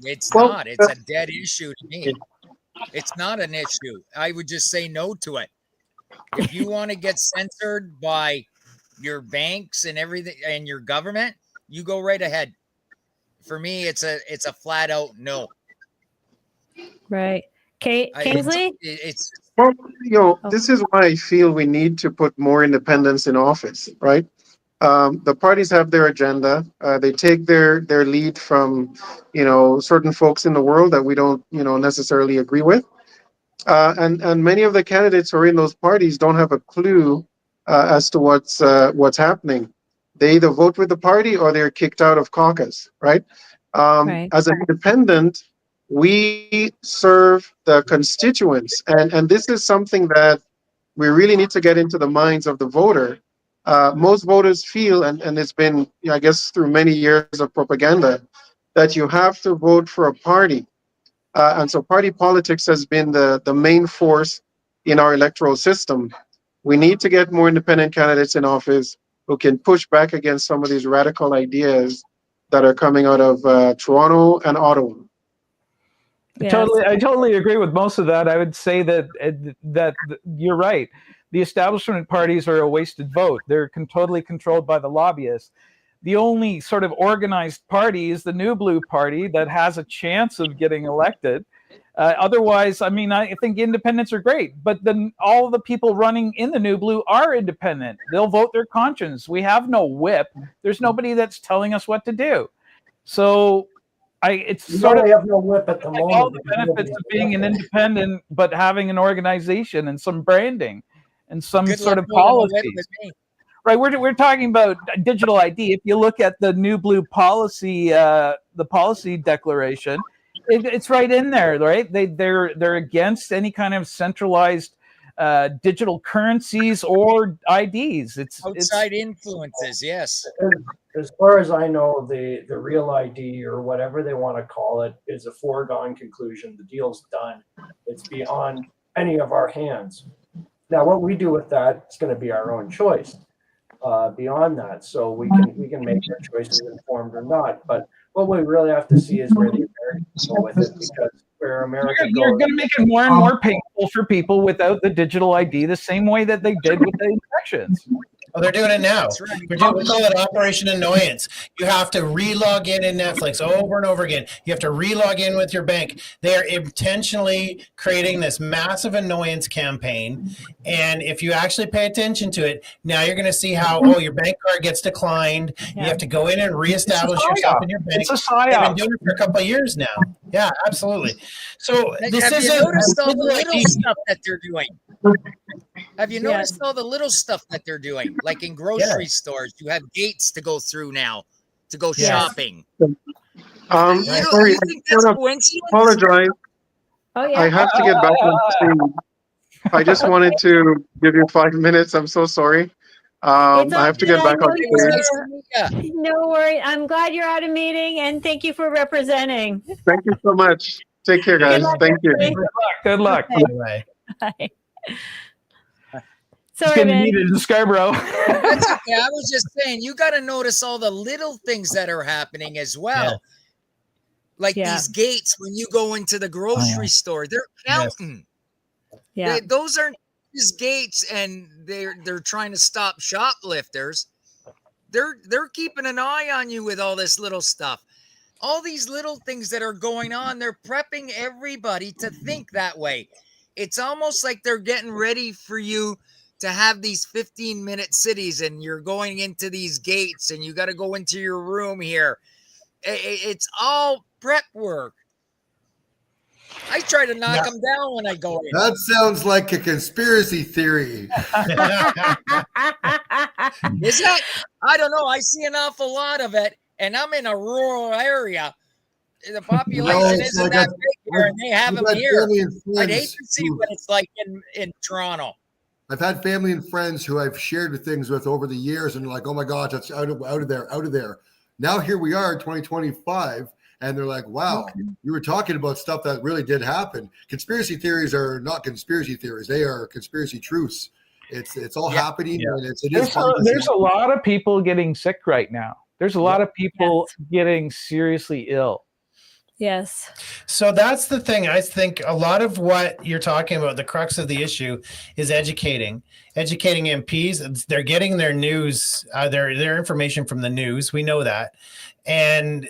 S5: It's
S8: Well,
S5: not. It's a dead issue to me. It's not an issue. I would just say no to it. If you want to get censored by your banks and everything and your government, you go right ahead. For me, it's a flat out no.
S1: Right. Kingsley?
S5: It's
S8: Well,
S1: Oh.
S8: this is why I feel we need to put more independence in office, right? The parties have their agenda. They take their lead from, certain folks in the world that we don't, necessarily agree with. And many of the candidates who are in those parties don't have a clue as to what's happening. They either vote with the party or they're kicked out of caucus, right?
S1: Right.
S8: As an independent, we serve the constituents, and this is something that we really need to get into the minds of the voter. Most voters feel, and it's been, I guess, through many years of propaganda, that you have to vote for a party. And so party politics has been the main force in our electoral system. We need to get more independent candidates in office who can push back against some of these radical ideas that are coming out of Toronto and Ottawa.
S1: Yes.
S3: I totally agree with most of that. I would say that you're right. The establishment parties are a wasted vote. They're totally controlled by the lobbyists. The only sort of organized party is the New Blue Party that has a chance of getting elected. Otherwise, I mean, I think independents are great, but then all the people running in the New Blue are independent. They'll vote their conscience. We have no whip. There's nobody that's telling us what to do. So it's
S4: You
S3: sort
S4: know,
S3: of
S4: we have no whip at the
S3: like
S4: moment.
S3: all the
S4: because
S3: benefits
S4: nobody's
S3: of being an
S4: elected.
S3: independent, but having an organization and some branding and some
S5: good
S3: sort
S5: luck
S3: of
S5: holding a whip
S3: policies.
S5: with me.
S3: Right, we're talking about digital ID. If you look at the New Blue policy, the policy declaration, it's right in there, right? They're against any kind of centralized digital currencies or IDs. It's
S5: Outside influences, yes.
S4: As far as I know, the real ID or whatever they want to call it is a foregone conclusion. The deal's done. It's beyond any of our hands. Now, what we do with that is going to be our own choice. Beyond that, so we can make our choices informed or not. But what we really have to see is where the Americans go with it, because where America
S3: you're
S4: goes,
S3: going to make it more and more painful for people without the digital ID, the same way that they did with the elections.
S2: Oh, they're doing it now.
S5: That's right.
S2: We call it Operation Annoyance. You have to re-log in Netflix over and over again. You have to re-log in with your bank. They are intentionally creating this massive annoyance campaign. And if you actually pay attention to it, now you're going to see how, your bank card gets declined.
S1: Yeah.
S2: You have to go in and reestablish yourself in your bank.
S3: It's a
S2: They've been
S3: psyop.
S2: doing it for a couple of years now. Yeah, absolutely. So this
S5: Have you
S2: isn't
S5: noticed all the
S2: digital
S5: little
S2: ID.
S5: stuff that they're doing? Have you
S1: Yes.
S5: noticed all the little stuff that they're doing? Like in grocery stores, you have gates to go through now to go
S1: Yes.
S5: shopping.
S8: Sorry,
S5: You think that's
S8: I
S5: coincidence?
S8: apologize.
S1: Oh, yeah.
S8: I have to get back on stage. I just wanted to give you 5 minutes. I'm so sorry.
S1: It's
S8: I have to
S1: okay.
S8: get back
S1: I know
S8: on
S5: It was
S8: stage.
S5: nice to meet you.
S1: No worry. I'm glad you're at a meeting, and thank you for representing.
S8: Thank you so much. Take care,
S1: Good
S8: guys.
S1: luck,
S8: Thank you.
S1: everybody.
S3: Good luck.
S1: Okay.
S2: Bye.
S1: Bye.
S3: It's
S1: Sorry,
S3: going to
S1: man.
S3: need it in Scarborough.
S5: That's okay. I was just saying, you got to notice all the little things that are happening as well.
S2: Yeah.
S5: Like
S1: Yeah.
S5: these gates when you go into the grocery store, they're
S2: Yes.
S5: counting.
S1: Yeah.
S5: Those aren't just gates, and they're trying to stop shoplifters. They're keeping an eye on you with all this little stuff. All these little things that are going on, they're prepping everybody to think that way. It's almost like they're getting ready for you to have these 15-minute cities, and you're going into these gates, and you got to go into your room here. It's all prep work. I try to knock them down when I go in.
S6: That sounds like a conspiracy theory.
S5: Is that? I don't know. I see an awful lot of it, and I'm in a rural area. The population
S6: it's
S5: isn't
S6: like
S5: that big here, and they have
S6: I've
S5: them
S6: had
S5: here.
S6: family and
S5: I'd hate
S6: friends
S5: to see
S6: who-
S5: what it's like in Toronto.
S6: I've had family and friends who I've shared with things with over the years, and they're like, "Oh my God, that's out of there." Now here we are, 2025, and they're like, "Wow, you were talking about stuff that really did happen." Conspiracy theories are not conspiracy theories; they are conspiracy truths. It's all happening, and it is.
S3: There's a lot of people getting sick right now. There's a lot of people getting seriously ill.
S1: Yes.
S2: So that's the thing. I think a lot of what you're talking about, the crux of the issue, is educating MPs. They're getting their news, their information from the news. We know that, and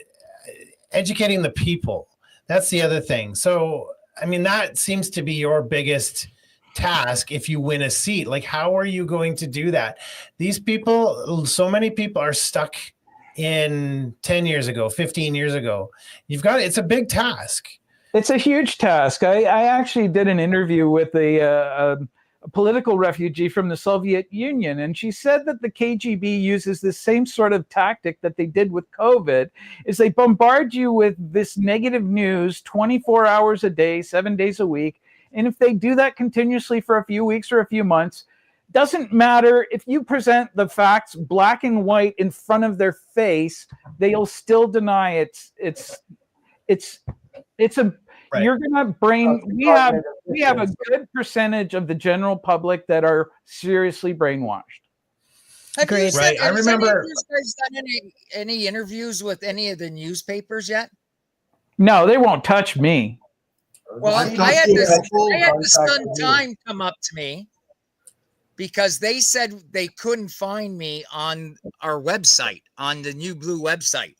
S2: educating the people. That's the other thing. So, I mean, that seems to be your biggest task if you win a seat. Like, how are you going to do that? These people, so many people are stuck in 10 years ago, 15 years ago. It's a big task.
S3: It's a huge task. I actually did an interview with a political refugee from the Soviet Union, and she said that the KGB uses this same sort of tactic that they did with COVID, is they bombard you with this negative news 24 hours a day, 7 days a week. And if they do that continuously for a few weeks or a few months, doesn't matter if you present the facts black and white in front of their face, they'll still deny it's a
S2: Right.
S3: You're gonna we have a good percentage of the general public that are seriously brainwashed.
S5: Have you
S2: Right. I
S5: has
S2: remember-
S5: any of you guys done any interviews with any of the newspapers yet?
S3: No, they won't touch me.
S5: Well,
S6: I've
S5: I had
S6: done
S5: the Sun Time come up to me because they said they couldn't find me on our website, on the New Blue website.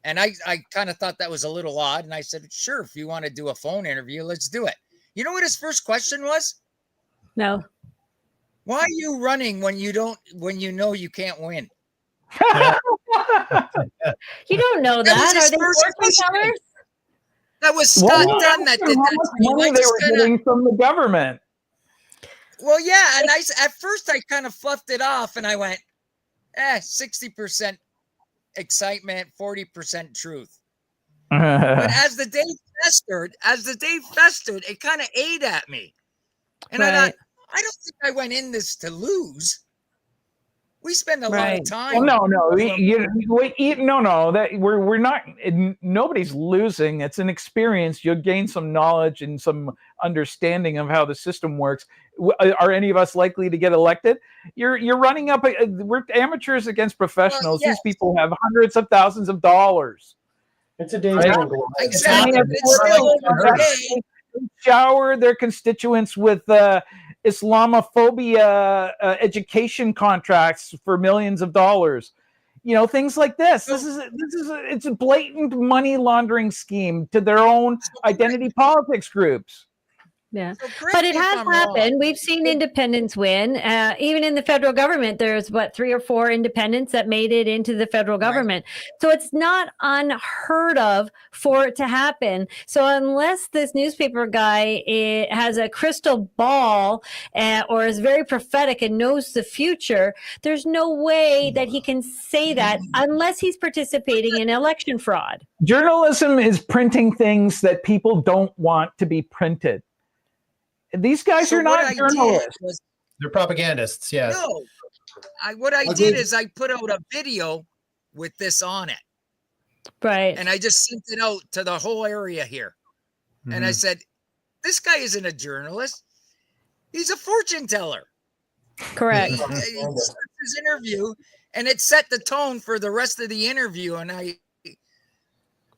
S5: And I kind of thought that was a little odd. And I said, sure, if you want to do a phone interview, let's do it. You know what his first question was?
S1: No.
S5: Why are you running when you know you can't win?
S1: You don't know
S5: That was
S1: that.
S5: his
S1: Are they
S5: first
S1: fortune
S5: question.
S1: tellers?
S5: That was Scott
S3: Well,
S5: Dunn that did
S3: how
S5: that
S3: much
S5: to me.
S3: money
S5: I
S3: they
S5: just
S3: were
S5: kinda-
S3: getting from the government.
S5: Well, yeah, and at first I kind of fluffed it off, and I went, 60% excitement, 40% truth. But as the day festered, it kind of ate at me, and I thought, I don't think I went in this to lose. We spend a lot of time.
S3: Well, no. That we're not. Nobody's losing. It's an experience. You'll gain some knowledge and some understanding of how the system works. Are any of us likely to get elected? You're running up. We're amateurs against professionals.
S5: Well, yes.
S3: These people have hundreds of thouds of dollars.
S4: It's a danger.
S3: Right.
S4: and glory.
S5: Exactly.
S3: And
S5: It's still over today.
S3: shower their constituents with Islamophobia education contracts for millions of dollars. Things like this. It's a blatant money laundering scheme to their own identity politics groups.
S1: Yeah.
S5: So correct
S1: But
S5: me
S1: it
S5: if
S1: has
S5: I'm wrong.
S1: happened. We've seen independents win. Even in the federal government, there's 3 or 4 independents that made it into the federal government. So it's not unheard of for it to happen. So unless this newspaper guy has a crystal ball or is very prophetic and knows the future, there's no way that he can say that unless he's participating in election fraud.
S3: Journalism is printing things that people don't want to be printed. These guys
S5: So
S3: are
S5: what
S3: not
S5: I did
S3: journalists.
S5: was-
S2: They're propagandists. Yeah.
S5: No, what I did is I put out a video with this on it,
S1: Right.
S5: and I just sent it out to the whole area here. And I said, "This guy isn't a journalist; he's a fortune teller."
S1: Correct.
S5: He starts his interview, and it set the tone for the rest of the interview. And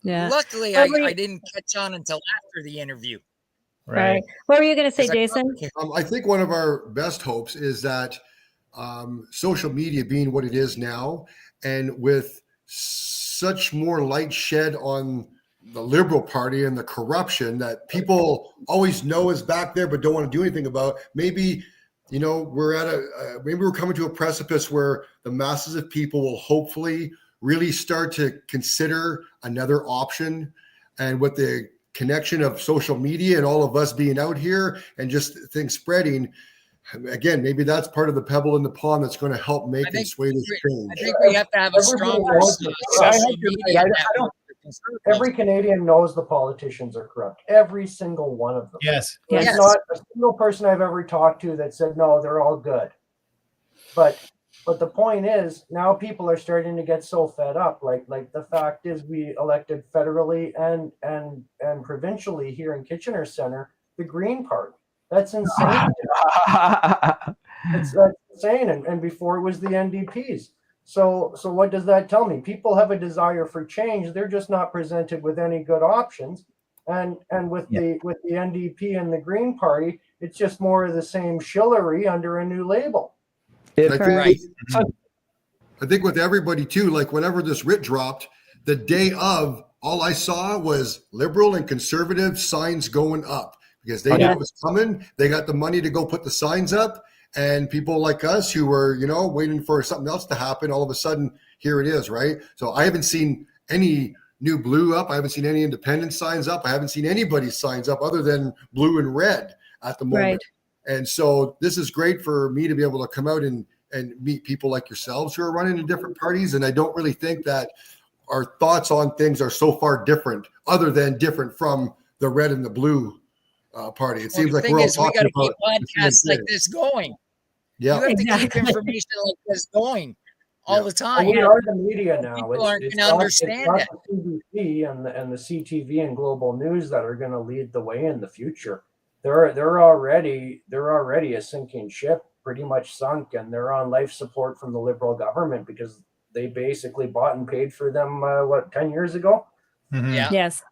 S5: luckily, I didn't catch on until after the interview.
S1: Right. What were you going to say, Jason?
S6: I think one of our best hopes is that social media being what it is now, and with such more light shed on the Liberal Party and the corruption that people always know is back there but don't want to do anything about, maybe we're coming to a precipice where the masses of people will hopefully really start to consider another option. And what the connection of social media and all of us being out here and just things spreading, again, maybe that's part of the pebble in the pond that's going to help make and sway this change.
S5: I think we have to have a
S4: Everybody
S5: stronger
S4: knows it. I
S5: social
S4: think you're
S5: media
S4: right. I
S5: network
S4: don't-
S5: for conservatives.
S4: Every Canadian knows the politicians are corrupt. Every single one of them.
S2: Yes.
S4: There's
S5: Yes.
S4: not a single person I've ever talked to that said, no, they're all good. But the point is, now people are starting to get so fed up. Like the fact is, we elected federally and provincially here in Kitchener Center the Green Party. That's insane. That's insane. And before it was the NDPs. So what does that tell me? People have a desire for change. They're just not presented with any good options. And with the NDP and the Green Party, it's just more of the same shillery under a new label.
S6: And I think,
S5: Right.
S6: I think with everybody too, like whenever this writ dropped, the day of, all I saw was Liberal and Conservative signs going up because they knew it was coming. They got the money to go put the signs up, and people like us who were, waiting for something else to happen, all of a sudden, here it is, right? So I haven't seen any new blue up. I haven't seen any independent signs up. I haven't seen anybody's signs up other than blue and red at the moment.
S1: Right.
S6: And so this is great for me to be able to come out and meet people like yourselves who are running in different parties. And I don't really think that our thoughts on things are so far different, other than different from the red and the blue party. It seems like we're all talking
S5: we got to
S6: about
S5: keep podcasts like this going.
S6: Yeah,
S5: You have to keep
S1: Exactly.
S5: information like this going all the time.
S4: We are the media now.
S5: People aren't
S4: It's
S5: gonna
S4: not-
S5: understand
S4: it's not the CBC and the CTV and Global News that are going to lead the way in the future. They're already a sinking ship, pretty much sunk, and they're on life support from the Liberal government because they basically bought and paid for them 10 years ago.
S2: Mhm.
S5: Yeah.
S1: Yes.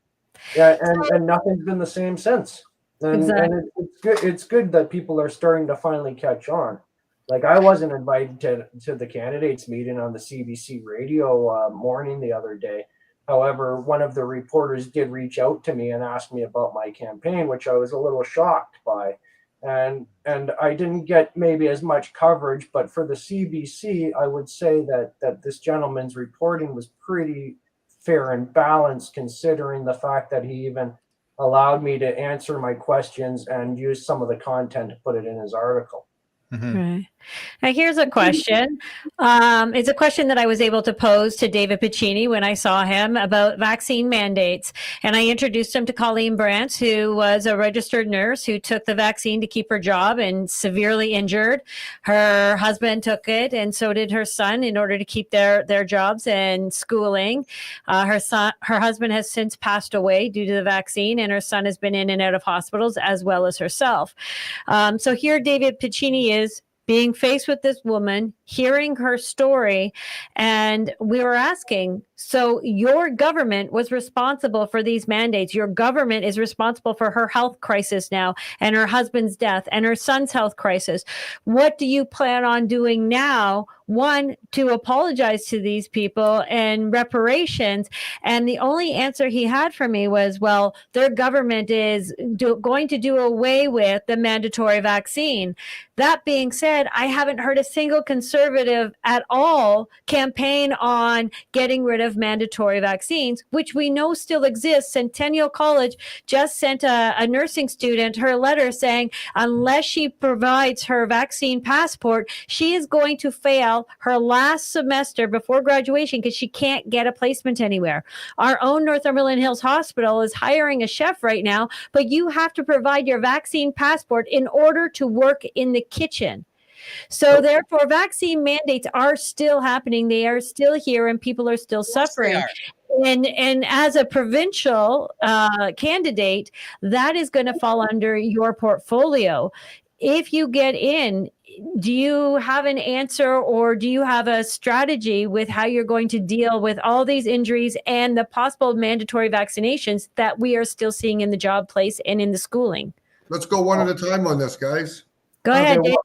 S4: Yeah, and nothing's been the same since. And,
S1: Exactly.
S4: and it's good. It's good that people are starting to finally catch on. Like I wasn't invited to the candidates meeting on the CBC radio morning the other day. However, one of the reporters did reach out to me and ask me about my campaign, which I was a little shocked by. And I didn't get maybe as much coverage, but for the CBC, I would say that this gentleman's reporting was pretty fair and balanced, considering the fact that he even allowed me to answer my questions and use some of the content to put it in his article.
S2: Mhm.
S1: Right. Now, here's a question. It's a question that I was able to pose to David Piccini when I saw him about vaccine mandates. And I introduced him to Colleen Brandt, who was a registered nurse who took the vaccine to keep her job and severely injured. Her husband took it, and so did her son, in order to keep their jobs and schooling. Her husband has since passed away due to the vaccine, and her son has been in and out of hospitals, as well as herself. So here David Piccini is being faced with this woman, hearing her story, and we were asking, so your government was responsible for these mandates. Your government is responsible for her health crisis now, and her husband's death, and her son's health crisis. What do you plan on doing now? One, to apologize to these people and reparations. And the only answer he had for me was, well, their government is going to do away with the mandatory vaccine. That being said, I haven't heard a single conservative at all campaign on getting rid of mandatory vaccines, which we know still exists. Centennial College just sent a nursing student her letter saying, unless she provides her vaccine passport, she is going to fail her last semester before graduation because she can't get a placement anywhere. Our own Northumberland Hills Hospital is hiring a chef right now, but you have to provide your vaccine passport in order to work in the kitchen. So therefore, vaccine mandates are still happening. They are still here, and people are still suffering. And as a provincial candidate, that is going to fall under your portfolio. If you get in, do you have an answer, or do you have a strategy with how you're going to deal with all these injuries and the possible mandatory vaccinations that we are still seeing in the job place and in the schooling?
S6: Let's go one at a time on this, guys.
S1: Go ahead, Dave.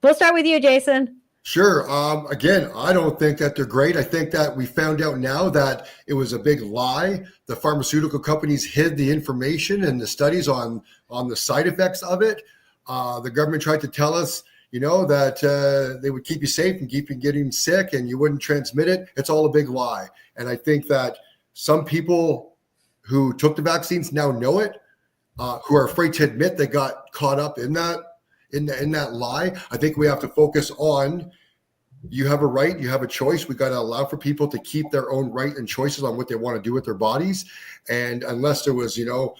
S1: We'll start with you, Jason.
S6: Sure. Again, I don't think that they're great. I think that we found out now that it was a big lie. The pharmaceutical companies hid the information and the studies on the side effects of it. The government tried to tell us, that they would keep you safe and keep you getting sick and you wouldn't transmit it. It's all a big lie. And I think that some people who took the vaccines now know it, who are afraid to admit they got caught up in that lie. I think we have to focus on, you have a right, you have a choice. We got to allow for people to keep their own right and choices on what they want to do with their bodies. And unless there was, so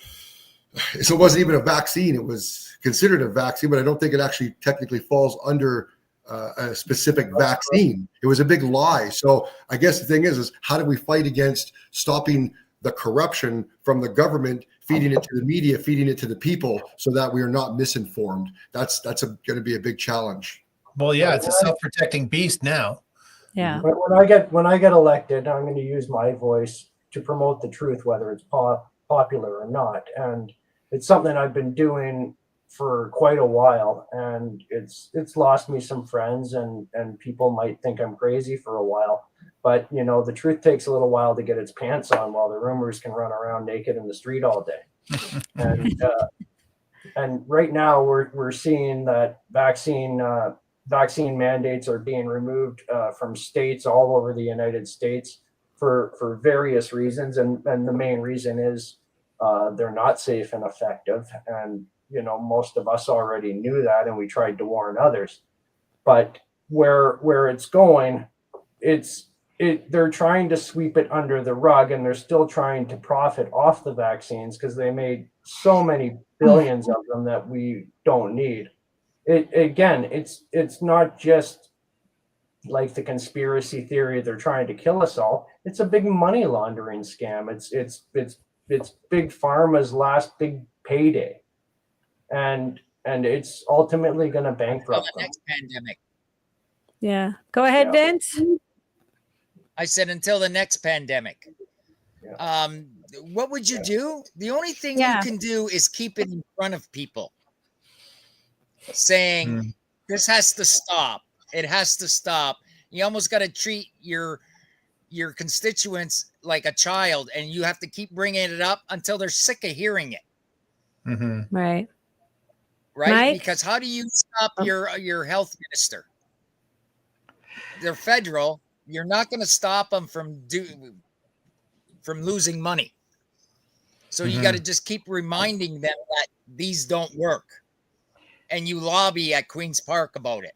S6: it wasn't even a vaccine, it was considered a vaccine, but I don't think it actually technically falls under a specific vaccine. It was a big lie. So I guess the thing is how do we fight against stopping the corruption from the government, feeding it to the media, feeding it to the people, so that we are not misinformed? That's going to be a big challenge.
S2: Well, yeah, it's a self-protecting beast now.
S1: Yeah.
S4: But when I get elected, I'm going to use my voice to promote the truth, whether it's popular or not. And it's something I've been doing for quite a while, and it's lost me some friends, and people might think I'm crazy for a while. But the truth takes a little while to get its pants on, while the rumors can run around naked in the street all day. And right now we're seeing that vaccine mandates are being removed from states all over the United States for various reasons, and the main reason is they're not safe and effective. And most of us already knew that, and we tried to warn others. But where it's going, they're trying to sweep it under the rug, and they're still trying to profit off the vaccines because they made so many billions of them that we don't need. It's not just like the conspiracy theory they're trying to kill us all. It's a big money laundering scam. It's big pharma's last big payday, and it's ultimately going to bankrupt
S5: the next pandemic.
S1: Yeah. Go ahead, Vince.
S5: I said until the next pandemic.
S4: Yeah.
S5: What would you do? The only thing you can do is keep it in front of people, saying this has to stop. It has to stop. You almost got to treat your constituents like a child, and you have to keep bringing it up until they're sick of hearing it.
S2: Mm-hmm.
S1: Right.
S5: Right? Because how do you stop your health minister? They're federal. You're not going to stop them from losing money. So you got to just keep reminding them that these don't work, and you lobby at Queen's Park about it.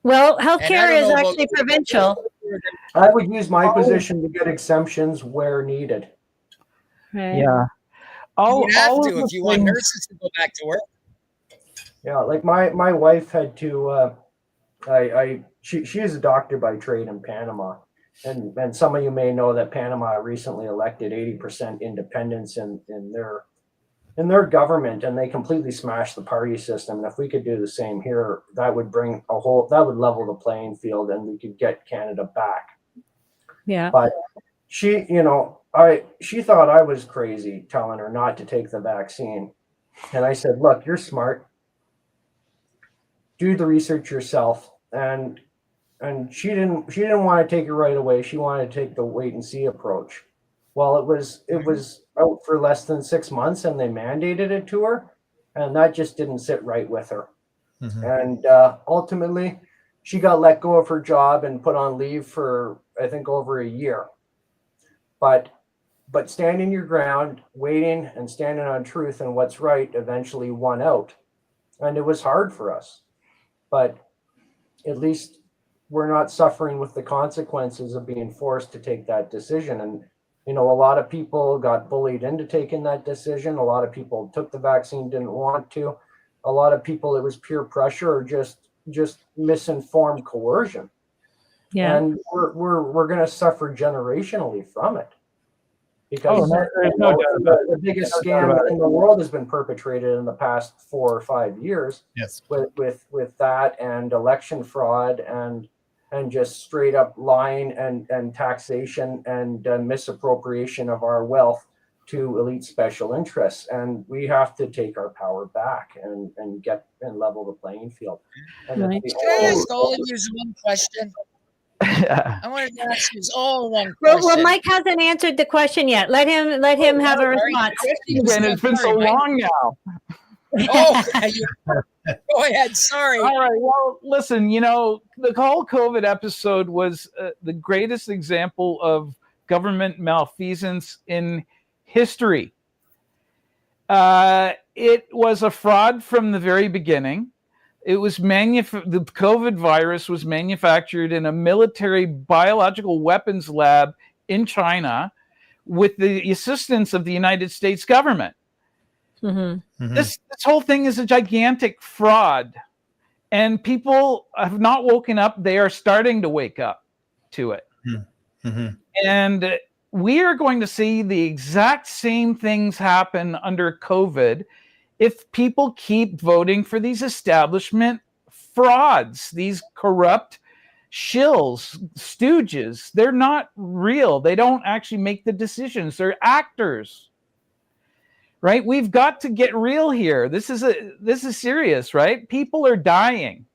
S1: Well, healthcare is actually provincial.
S4: I would use my position to get exemptions where needed.
S1: Right.
S3: Yeah.
S5: You have to if you want nurses to go back to work.
S4: Yeah, like my wife had to. She is a doctor by trade in Panama, and some of you may know that Panama recently elected 80% independents in their government, and they completely smashed the party system. And if we could do the same here, that would level the playing field, and we could get Canada back.
S1: Yeah.
S4: But she thought I was crazy telling her not to take the vaccine, and I said, "Look, you're smart. Do the research yourself." And she didn't want to take it right away. She wanted to take the wait and see approach. Well, it was out for less than 6 months, and they mandated it to her, and that just didn't sit right with her. And ultimately, she got let go of her job and put on leave for, I think, over a year. But standing your ground, waiting and standing on truth and what's right eventually won out. And it was hard for us, but at least we're not suffering with the consequences of being forced to take that decision. And a lot of people got bullied into taking that decision. A lot of people took the vaccine, didn't want to. A lot of people, it was peer pressure or just misinformed coercion.
S1: Yeah.
S4: And we're going to suffer generationally from it, because the biggest scam in the world has been perpetrated in the past 4 or 5 years.
S2: Yes.
S4: With that and election fraud and just straight up lying and taxation and misappropriation of our wealth to elite special interests. And we have to take our power back and level the playing field. And
S1: Right.
S5: Can I ask all of you one question? I wanted to ask you all one question.
S1: Well, Mike hasn't answered the question yet. Let him have a response.
S3: And it's been so long now.
S5: Oh, go ahead. Sorry.
S3: All right. Well, listen, the whole COVID episode was the greatest example of government malfeasance in history. It was a fraud from the very beginning. It was the COVID virus was manufactured in a military biological weapons lab in China with the assistance of the United States government. This whole thing is a gigantic fraud, and people have not woken up. They are starting to wake up to it. And we are going to see the exact same things happen under COVID if people keep voting for these establishment frauds, these corrupt shills, stooges. They're not real. They don't actually make the decisions. They're actors. Right? We've got to get real here. This is serious, right? People are dying.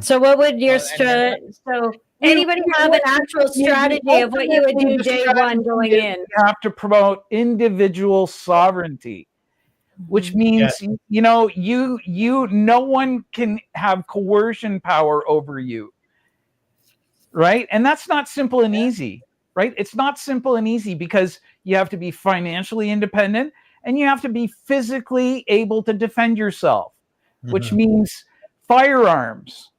S1: So what would your anybody have an actual strategy of what you would do day one going in?
S3: You have to promote individual sovereignty, which means no one can have coercion power over you, right? And that's not simple and easy, right? It's not simple and easy because you have to be financially independent and you have to be physically able to defend yourself, which means firearms.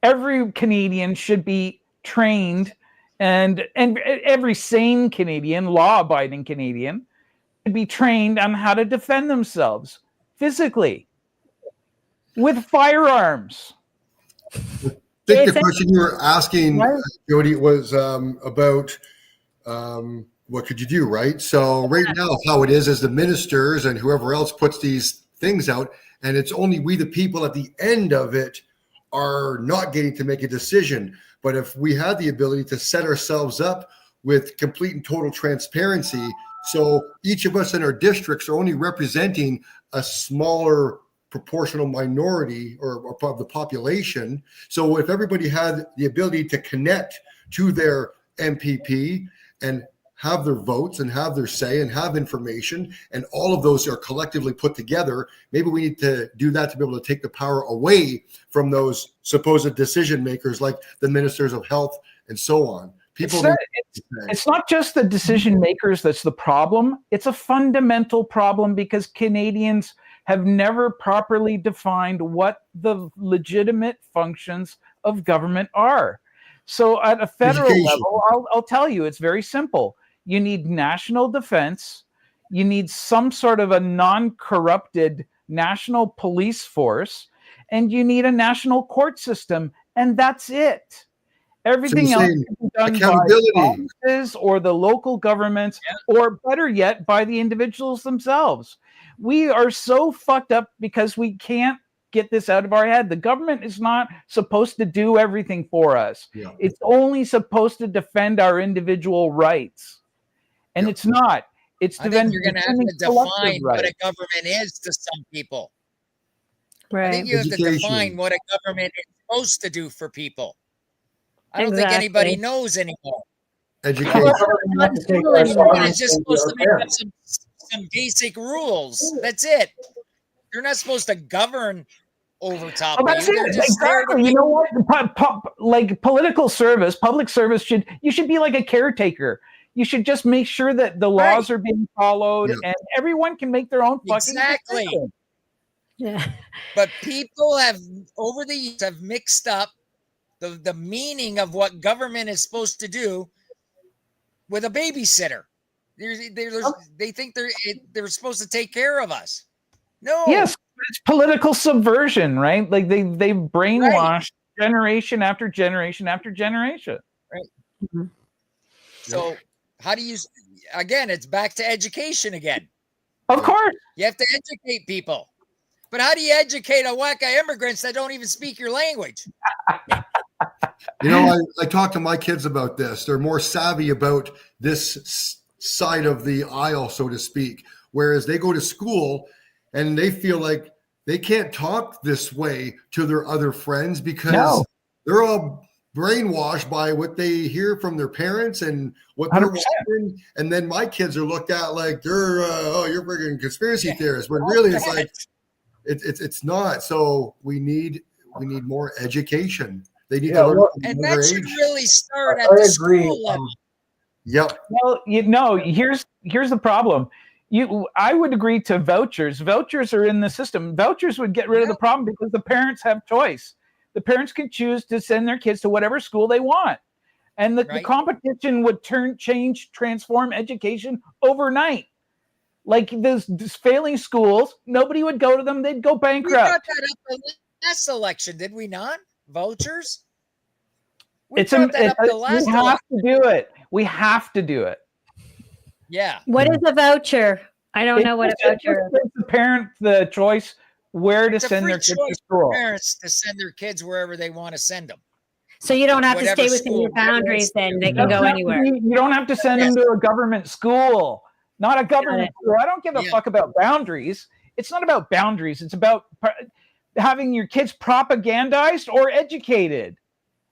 S3: Every Canadian should be trained, and every sane Canadian, law-abiding Canadian, should be trained on how to defend themselves physically with firearms.
S6: I think the question you were asking, Jody, was about what could you do, right? So right now, how it is the ministers and whoever else puts these things out, and it's only we, the people, at the end of it are not getting to make a decision. But if we had the ability to set ourselves up with complete and total transparency, so each of us in our districts are only representing a smaller proportional minority or of the population. So if everybody had the ability to connect to their MPP and have their votes and have their say and have information, and all of those are collectively put together, maybe we need to do that to be able to take the power away from those supposed decision makers like the ministers of health and so on.
S3: It's not just the decision makers that's the problem. It's a fundamental problem because Canadians have never properly defined what the legitimate functions of government are. So at a federal level, I'll tell you, it's very simple. You need national defense. You need some sort of a non-corrupted national police force, and you need a national court system, and that's it. Everything else can be done by provinces or the local governments, or better yet, by the individuals themselves. We are so fucked up because we can't get this out of our head. The government is not supposed to do everything for us. It's only supposed to defend our individual rights. And it's not. It's
S5: I think you're going to have to define what a government is to some people.
S1: Right.
S5: I think you have to define what a government is supposed to do for people. I don't think anybody knows anymore.
S6: Education.
S5: It's just supposed to make up some basic rules. That's it. You're not supposed to govern over top of you.
S3: Exactly. You know what? Like political service, public service you should be like a caretaker. You should just make sure that the laws are being followed and everyone can make their own fucking decision.
S1: Yeah.
S5: But people have over the years have mixed up the meaning of what government is supposed to do with a babysitter. They think they're supposed to take care of us. No.
S3: Yes, it's political subversion, right? Like they brainwashed generation after generation after generation.
S5: Right. So how do you, again, it's back to education again.
S3: Of course.
S5: You have to educate people. But how do you educate a whack of immigrants that don't even speak your language?
S6: You know, I talk to my kids about this. They're more savvy about this side of the aisle, so to speak, whereas they go to school and they feel like they can't talk this way to their other friends because they're all brainwashed by what they hear from their parents and what they're watching. And then my kids are looked at like they're you're freaking conspiracy theorists, but really it's like it's not. So we need more education. They need to learn.
S5: And that should really start at the school level.
S6: Yep.
S3: Well, here's the problem. I would agree to vouchers. Vouchers are in the system. Vouchers would get rid of the problem because the parents have choice. The parents can choose to send their kids to whatever school they want. And the competition would transform education overnight. Like those failing schools, nobody would go to them. They'd go bankrupt.
S5: We brought that up the last election, did we not? Vouchers? We brought that up the last
S3: election. We have to do it. We have to do it.
S5: Yeah.
S1: What is a voucher? I don't know what a voucher is.
S3: Gives the parent the choice where to
S5: It's
S3: send their kids to school.
S5: Parents to send their kids wherever they want to send them.
S1: So you don't have to
S5: Whatever
S1: stay within
S5: school,
S1: your boundaries then. They can go anywhere.
S3: You don't have to send them to a government school. Not a government school. I don't give a fuck about boundaries. It's not about boundaries. It's about having your kids propagandized or educated.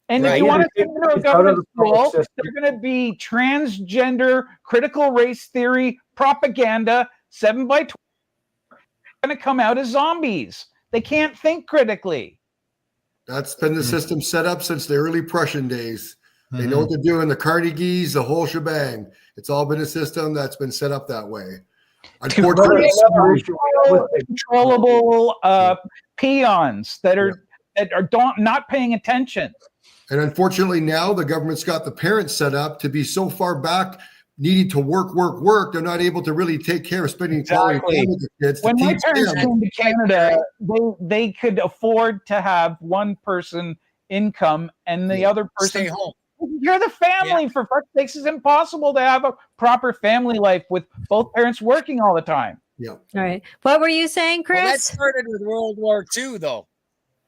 S3: And if you want to send them to a government school, they're going to be transgender, critical race theory, propaganda, 7 by 12. Going to come out as zombies. They can't think critically.
S6: That's been the system set up since the early Prussian days. They know what they're doing. The Carnegies, the whole shebang. It's all been a system that's been set up that way. Unfortunately,
S3: controllable peons that are not paying attention.
S6: And unfortunately, now the government's got the parents set up to be so far back, needing to work. They're not able to really take care of spending quality time with the kids.
S3: When my parents came to Canada, they could afford to have one person income and the other person
S5: stay home.
S3: You're the family, for fuck's sakes. It's impossible to have a proper family life with both parents working all the time.
S6: Yeah.
S1: All right. What were you saying, Chris?
S5: Well, that started with World War II, though.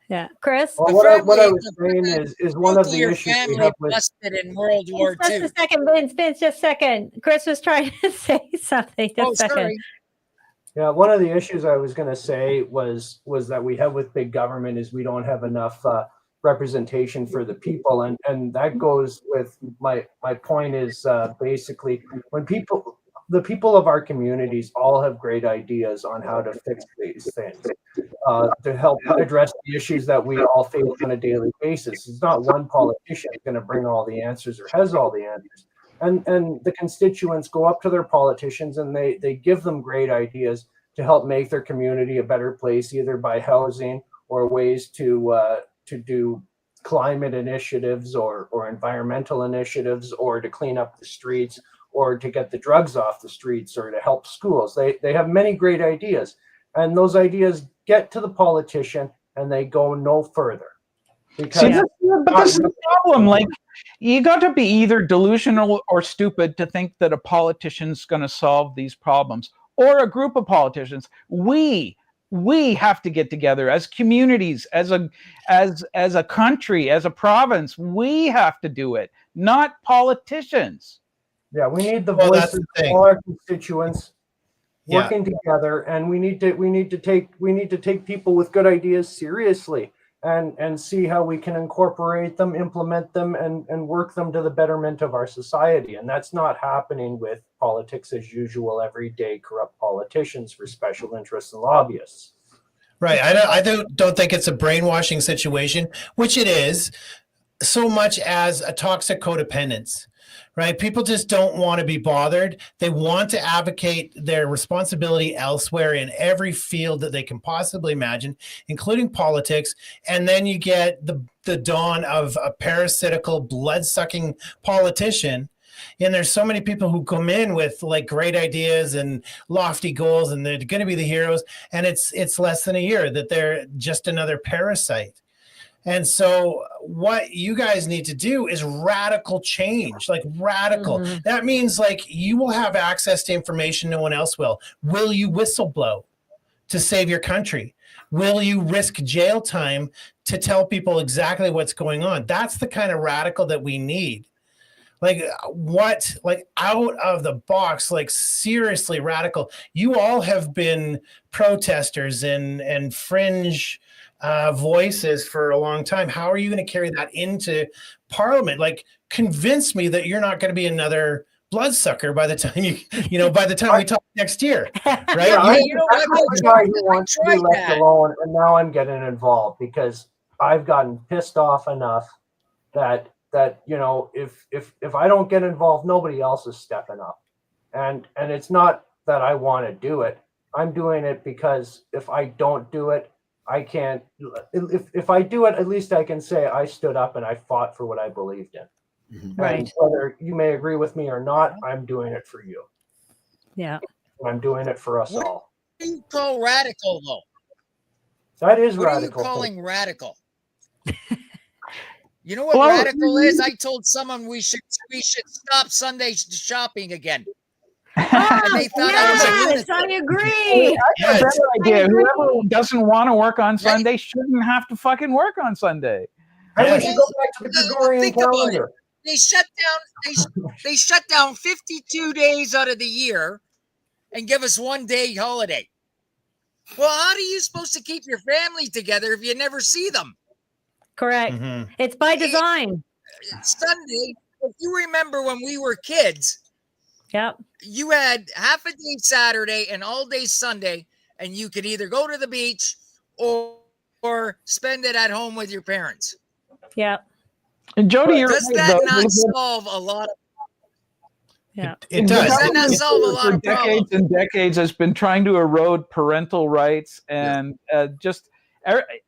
S1: Yeah, Chris.
S4: Well, what I was saying is one of the issues we have with
S5: in World War II.
S1: Just a second, Vince. Just a second. Chris was trying to say something. Just a second.
S5: Sorry.
S4: Yeah, one of the issues I was going to say was that we have with big government is we don't have enough representation for the people, and that goes with my point is basically when the people of our communities all have great ideas on how to fix these things to help address the issues that we all face on a daily basis. It's not one politician going to bring all the answers or has all the answers. And the constituents go up to their politicians and they give them great ideas to help make their community a better place, either by housing or ways to do climate initiatives or environmental initiatives, or to clean up the streets, or to get the drugs off the streets, or to help schools. They have many great ideas, and those ideas get to the politician and they go no further. Because
S3: this is the problem. Like, you got to be either delusional or stupid to think that a politician's going to solve these problems, or a group of politicians. We have to get together as communities, as a country, as a province. We have to do it, not politicians.
S4: Yeah, we need the voices of all our constituents working together, and we need to take people with good ideas seriously and see how we can incorporate them, implement them, and work them to the betterment of our society. And that's not happening with politics as usual, everyday corrupt politicians for special interests and lobbyists.
S2: Right. I don't think it's a brainwashing situation, which it is, so much as a toxic codependence. Right? People just don't want to be bothered. They want to advocate their responsibility elsewhere in every field that they can possibly imagine, including politics. And then you get the dawn of a parasitical, blood-sucking politician. And there's so many people who come in with like great ideas and lofty goals, and they're going to be the heroes. And it's less than a year that they're just another parasite. And so what you guys need to do is radical change, like radical. Mm-hmm. That means like you will have access to information no one else will. Will you whistleblow to save your country? Will you risk jail time to tell people exactly what's going on? That's the kind of radical that we need. Like out of the box, like seriously radical. You all have been protesters and fringe voices for a long time. How are you going to carry that into Parliament? Like, convince me that you're not going to be another bloodsucker by the time we talk next year, right?
S4: Yeah, I'm a guy who wants to be left alone, and now I'm getting involved because I've gotten pissed off enough that that, you know, if I don't get involved, nobody else is stepping up. And it's not that I want to do it. I'm doing it because if I don't do it, I can't. If I do it, at least I can say I stood up and I fought for what I believed in.
S6: Mhm.
S1: Right.
S4: And whether you may agree with me or not, I'm doing it for you.
S1: Yeah.
S4: I'm doing it for us
S5: What
S4: all.
S5: do you call radical, though?
S4: That is
S5: What
S4: radical.
S5: are you calling radical? You know what
S3: Well,
S5: radical is? I told someone we should stop Sunday shopping again. And they thought I was a
S1: Yes,
S5: lunatic.
S1: I agree.
S2: Yeah,
S3: Better
S2: it's-
S3: idea.
S1: agree.
S3: Whoever doesn't want to work on Sunday shouldn't have to fucking work on Sunday.
S4: And we
S2: Yes.
S4: should go back to the Gregorian
S5: Think about it.
S4: calendar.
S5: They shut down. They shut down 52 days out of the year, and give us 1 day holiday. Well, how are you supposed to keep your family together if you never see them?
S1: Correct.
S2: Mhm.
S1: It's by design.
S5: Sunday, if you remember when we were kids,
S1: Yep.
S5: you had half a day Saturday and all day Sunday, and you could either go to the beach or spend it at home with your parents.
S1: Yep.
S3: And Jody, you're
S5: Does
S3: right,
S5: that
S3: though.
S5: not solve a lot of
S1: Yeah.
S2: It
S3: The
S2: does.
S5: Does that not
S3: government
S5: solve a lot
S3: for
S5: of
S3: decades
S5: problems?
S3: and decades has been trying to erode parental rights and just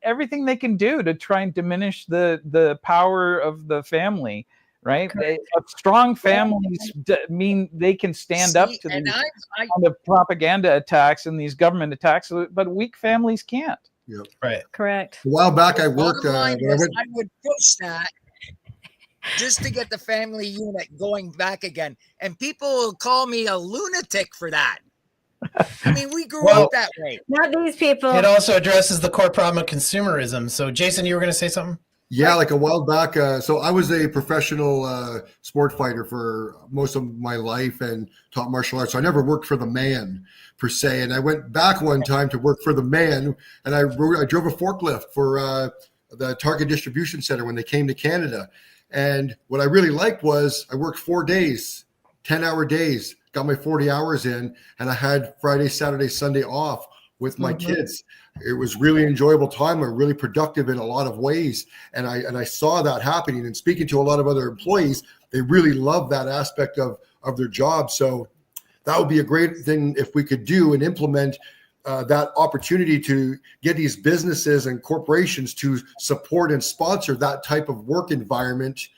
S3: everything they can do to try and diminish the power of the family. Right? Strong families mean they can stand up
S5: See,
S3: to
S5: and
S3: these
S5: I
S3: kind of propaganda attacks and these government attacks, but weak families can't.
S2: Right.
S1: Correct.
S6: A while back, I worked.
S5: bottom line
S6: When I
S5: is
S6: went,
S5: I would push that just to get the family unit going back again. And people will call me a lunatic for that. I mean, we grew
S2: Well-
S5: up that way.
S1: Not these people.
S2: It also addresses the core problem of consumerism. So, Jason, you were going to say something?
S6: yeah, like a while back. So I was a professional sport fighter for most of my life and taught martial arts. So I never worked for the man per se. And I went back one time to work for the man, and I drove a forklift for the Target Distribution Center when they came to Canada. And what I really liked was I worked 4 days, 10-hour days, got my 40 hours in, and I had Friday, Saturday, Sunday off with my kids. It was really enjoyable time. We were really productive in a lot of ways. And I saw that happening, and speaking to a lot of other employees, they really love that aspect of their job. So that would be a great thing if we could do and implement that opportunity to get these businesses and corporations to support and sponsor that type of work environment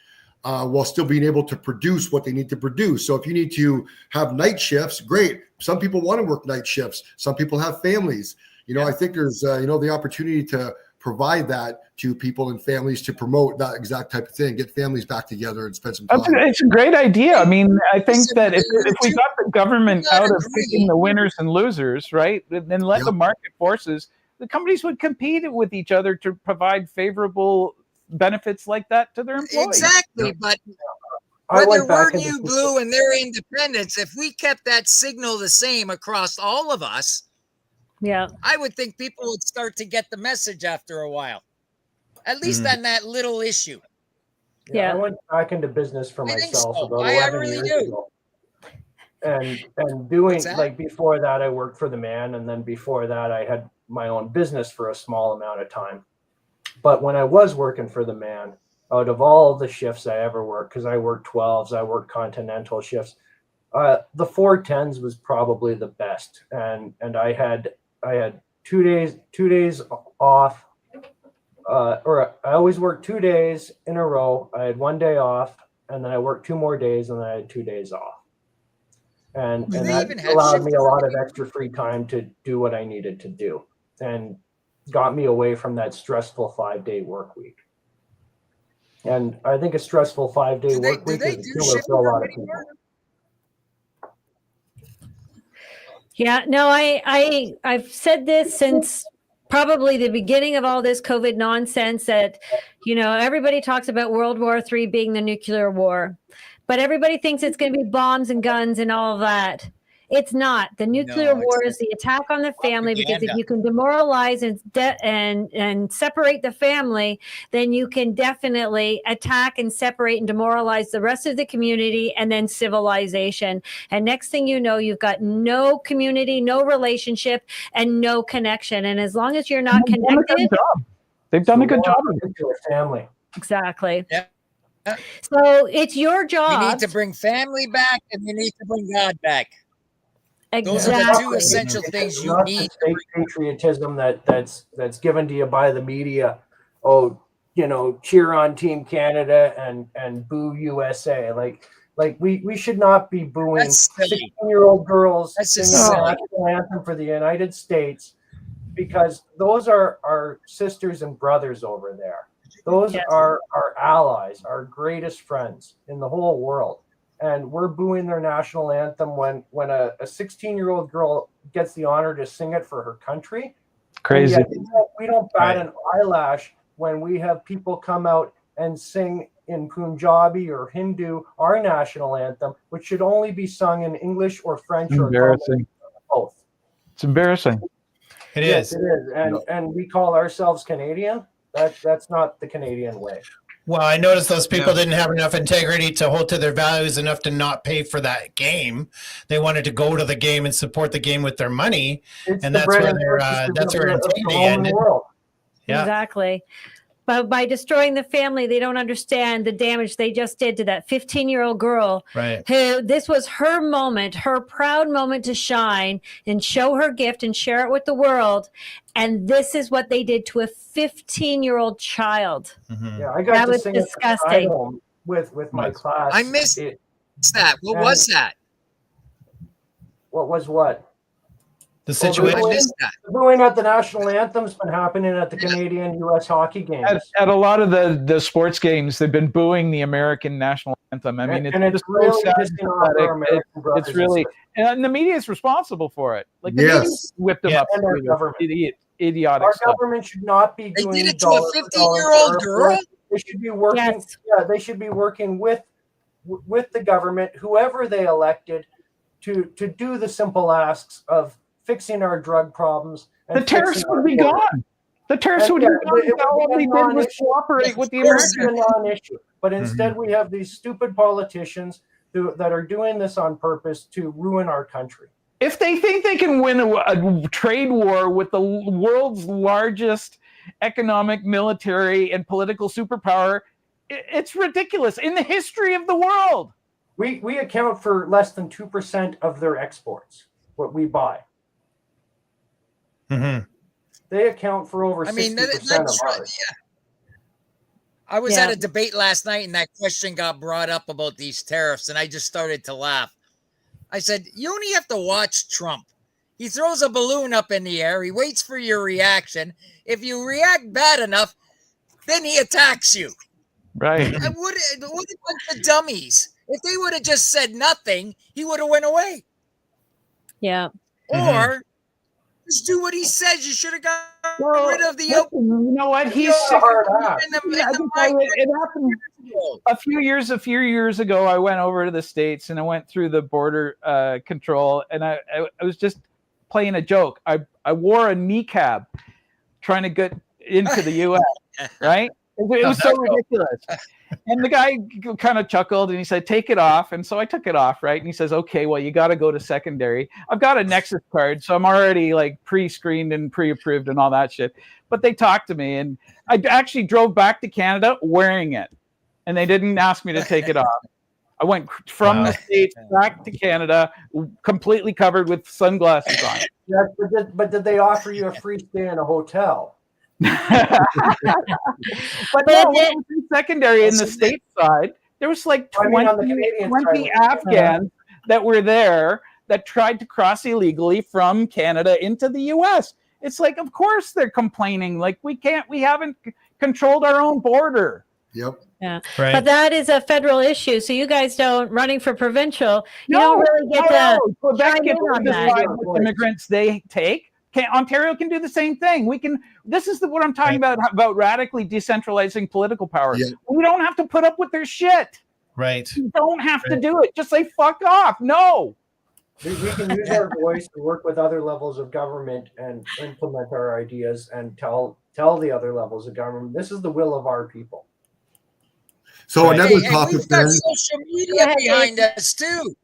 S6: while still being able to produce what they need to produce. So if you need to have night shifts, great. Some people want to work night shifts. Some people have families. I think there's, the opportunity to provide that to people and families to promote that exact type of thing, get families back together and spend some time.
S3: It's a great idea. I mean, I think
S5: Listen,
S3: that if we got the government
S5: I
S3: out of
S5: agree.
S3: picking the winners and losers, right, then let the
S6: Yep.
S3: market forces, the companies would compete with each other to provide favorable benefits like that to their employees.
S5: Exactly. But
S4: I
S5: whether
S4: went back
S5: we're
S4: into
S5: new blue and they're independents, if we kept that signal the same across all of us,
S1: Yeah.
S5: I would think people would start to get the message after a while, at least on that little issue.
S1: Yeah.
S4: I went back into business for
S5: I think
S4: myself
S5: so.
S4: about
S5: I
S4: 11
S5: really
S4: years
S5: do.
S4: ago. And doing,
S5: What's that?
S4: like, before that, I worked for the man. And then before that, I had my own business for a small amount of time. But when I was working for the man, out of all the shifts I ever worked, because I worked 12s, I worked continental shifts, the 410s was probably the best. And I had 2 days off, or I always worked 2 days in a row. I had 1 day off, and then I worked 2 more days, and then I had 2 days off. And
S5: Do they
S4: that
S5: even have
S4: allowed
S5: shift
S4: me a lot of
S5: work?
S4: extra free time to do what I needed to do, and got me away from that stressful 5-day work week. And I think a stressful 5-day
S5: Do they-
S4: work
S5: do
S4: week
S5: they
S4: is a
S5: do
S4: killer
S5: shift
S4: for a lot
S5: work
S4: of people.
S5: anymore?
S1: Yeah, no, I've said this since probably the beginning of all this COVID nonsense that, everybody talks about World War III being the nuclear war, but everybody thinks it's going to be bombs and guns and all of that. It's not. The nuclear
S5: No,
S1: war
S5: it's
S1: is the attack on the family, because if
S5: propaganda.
S1: you can demoralize and separate the family, then you can definitely attack and separate and demoralize the rest of the community, and then civilization. And next thing you know, you've got no community, no relationship, and no connection. And as long as you're not
S3: They've done a good
S1: connected,
S3: job. They've done a good job.
S4: Into a family.
S1: exactly. So it's your
S5: We
S1: job.
S5: need to bring family back, and we need to bring God back. Those are the
S1: Exactly.
S5: two essential things you
S4: Not
S5: need.
S4: the fake patriotism that's given to you by the media. Oh, cheer on Team Canada and boo USA. Like we should not be booing
S5: That's silly.
S4: 16-year-old girls
S5: That's just
S4: singing the
S5: silly.
S4: national anthem for the United States, because those are our sisters and brothers over there. Those
S1: Yes.
S4: are our allies, our greatest friends in the whole world. And we're booing their national anthem when a 16-year-old girl gets the honor to sing it for her country.
S3: Crazy.
S4: And yet we don't bat
S2: Right.
S4: an eyelash when we have people come out and sing in Punjabi or Hindu our national anthem, which should only be sung in English or French or
S3: Embarrassing.
S4: both.
S3: It's embarrassing.
S2: It
S4: Yes,
S2: is.
S4: it is. And we call ourselves Canadian. That's not the Canadian way.
S2: Well, I noticed those people didn't have enough integrity to hold to their values enough to not pay for that game. They wanted to go to the game and support the game with their money,
S4: It's
S2: and
S4: the
S2: that's
S4: bread
S2: where
S4: and
S2: their
S4: purposes
S2: that's
S4: of
S2: where
S4: the
S2: integrity
S4: Roman
S2: ended.
S4: world.
S2: Yeah.
S1: Exactly. But by destroying the family, they don't understand the damage they just did to that 15-year-old girl.
S2: Right.
S1: Who this was her moment, her proud moment to shine and show her gift and share it with the world. And this is what they did to a 15-year-old child.
S2: Mhm.
S4: Yeah, I got
S1: That
S4: to
S1: was
S4: sing at the
S1: disgusting.
S4: home with my
S2: Yes.
S4: class.
S5: I missed
S4: It-
S5: that. What was that?
S4: what was what?
S2: The
S5: I
S2: situation.
S5: missed that.
S4: The booing at the national anthem's been happening at the Canadian-U.S. hockey games.
S3: At a lot of the sports games, they've been booing the American national anthem. I mean,
S4: and
S3: it's
S4: it's
S3: just so
S4: really
S3: sad and
S4: pissing off
S3: pathetic.
S4: our American brothers
S3: It's really,
S4: and
S3: and the media is responsible for it. Like the media
S6: Yes.
S3: whipped them
S2: Yeah.
S3: up
S4: And our
S3: for this
S4: government.
S3: idiotic
S4: our
S3: stuff.
S4: government should not be
S5: They
S4: doing
S5: did it to
S4: dollar
S5: a
S4: for dollar
S5: 15-year-old
S4: for
S5: girl?
S4: us. They should be working.
S1: Yes.
S4: Yeah, they should be working with the government, whoever they elected, to do the simple asks of fixing our drug problems. And
S3: The tariffs
S4: fixing
S3: would
S4: our
S3: be
S4: border.
S3: gone. The tariffs
S4: And
S3: would
S4: yeah,
S3: be gone.
S4: it would
S3: All
S4: be a
S3: they did was
S4: non-issue.
S3: cooperate with the
S5: Of course.
S4: It would
S3: Americans.
S4: be a non-issue. But instead, we have these stupid politicians that are doing this on purpose to ruin our country.
S3: If they think they can win a trade war with the world's largest economic, military, and political superpower, it's ridiculous in the history of the world.
S4: We account for less than 2% of their exports, what we buy.
S2: Mm-hmm.
S4: They account for over 60% of ours.
S5: Yeah. I was at a debate last night, and that question got brought up about these tariffs, and I just started to laugh. I said, you only have to watch Trump. He throws a balloon up in the air. He waits for your reaction. If you react bad enough, then he attacks you.
S3: Right.
S5: And what a bunch of dummies. If they would have just said nothing, he would have went away.
S1: Yeah.
S5: Or just do what he says. You should have got rid of the
S3: You know what? He's sick. It happened a few years ago. I went over to the States and I went through the border control, and I was just playing a joke. I wore a kneecap trying to get into the U.S. Right? It was so ridiculous. And the guy kind of chuckled and he said, take it off. And so I took it off, right? And he says, okay, well, you got to go to secondary. I've got a Nexus card, so I'm already like pre-screened and pre-approved and all that shit. But they talked to me, and I actually drove back to Canada wearing it. And they didn't ask me to take it off. I went from the States back to Canada completely covered with sunglasses on.
S4: Yes, but did they offer you a free stay in a hotel?
S3: But no, in secondary in the state side, there was like 20 Afghans that were there that tried to cross illegally from Canada into the US. It's like, of course they're complaining. Like we haven't controlled our own border.
S6: Yep.
S1: Yeah.
S2: Right.
S1: But that is a federal issue. So you guys don't, running for provincial, you don't really get to
S3: Quebec
S1: chime in on that.
S3: immigrants they take. Ontario can do the same thing. We can. This is what I'm talking about radically decentralizing political power.
S6: Yeah.
S3: We don't have to put up with their shit.
S2: Right.
S3: We don't have to do it. Just say fuck off. No.
S4: We can use our voice to work with other levels of government and implement our ideas and tell the other levels of government this is the will of our people.
S6: So another topic.
S5: We've got social media behind us too.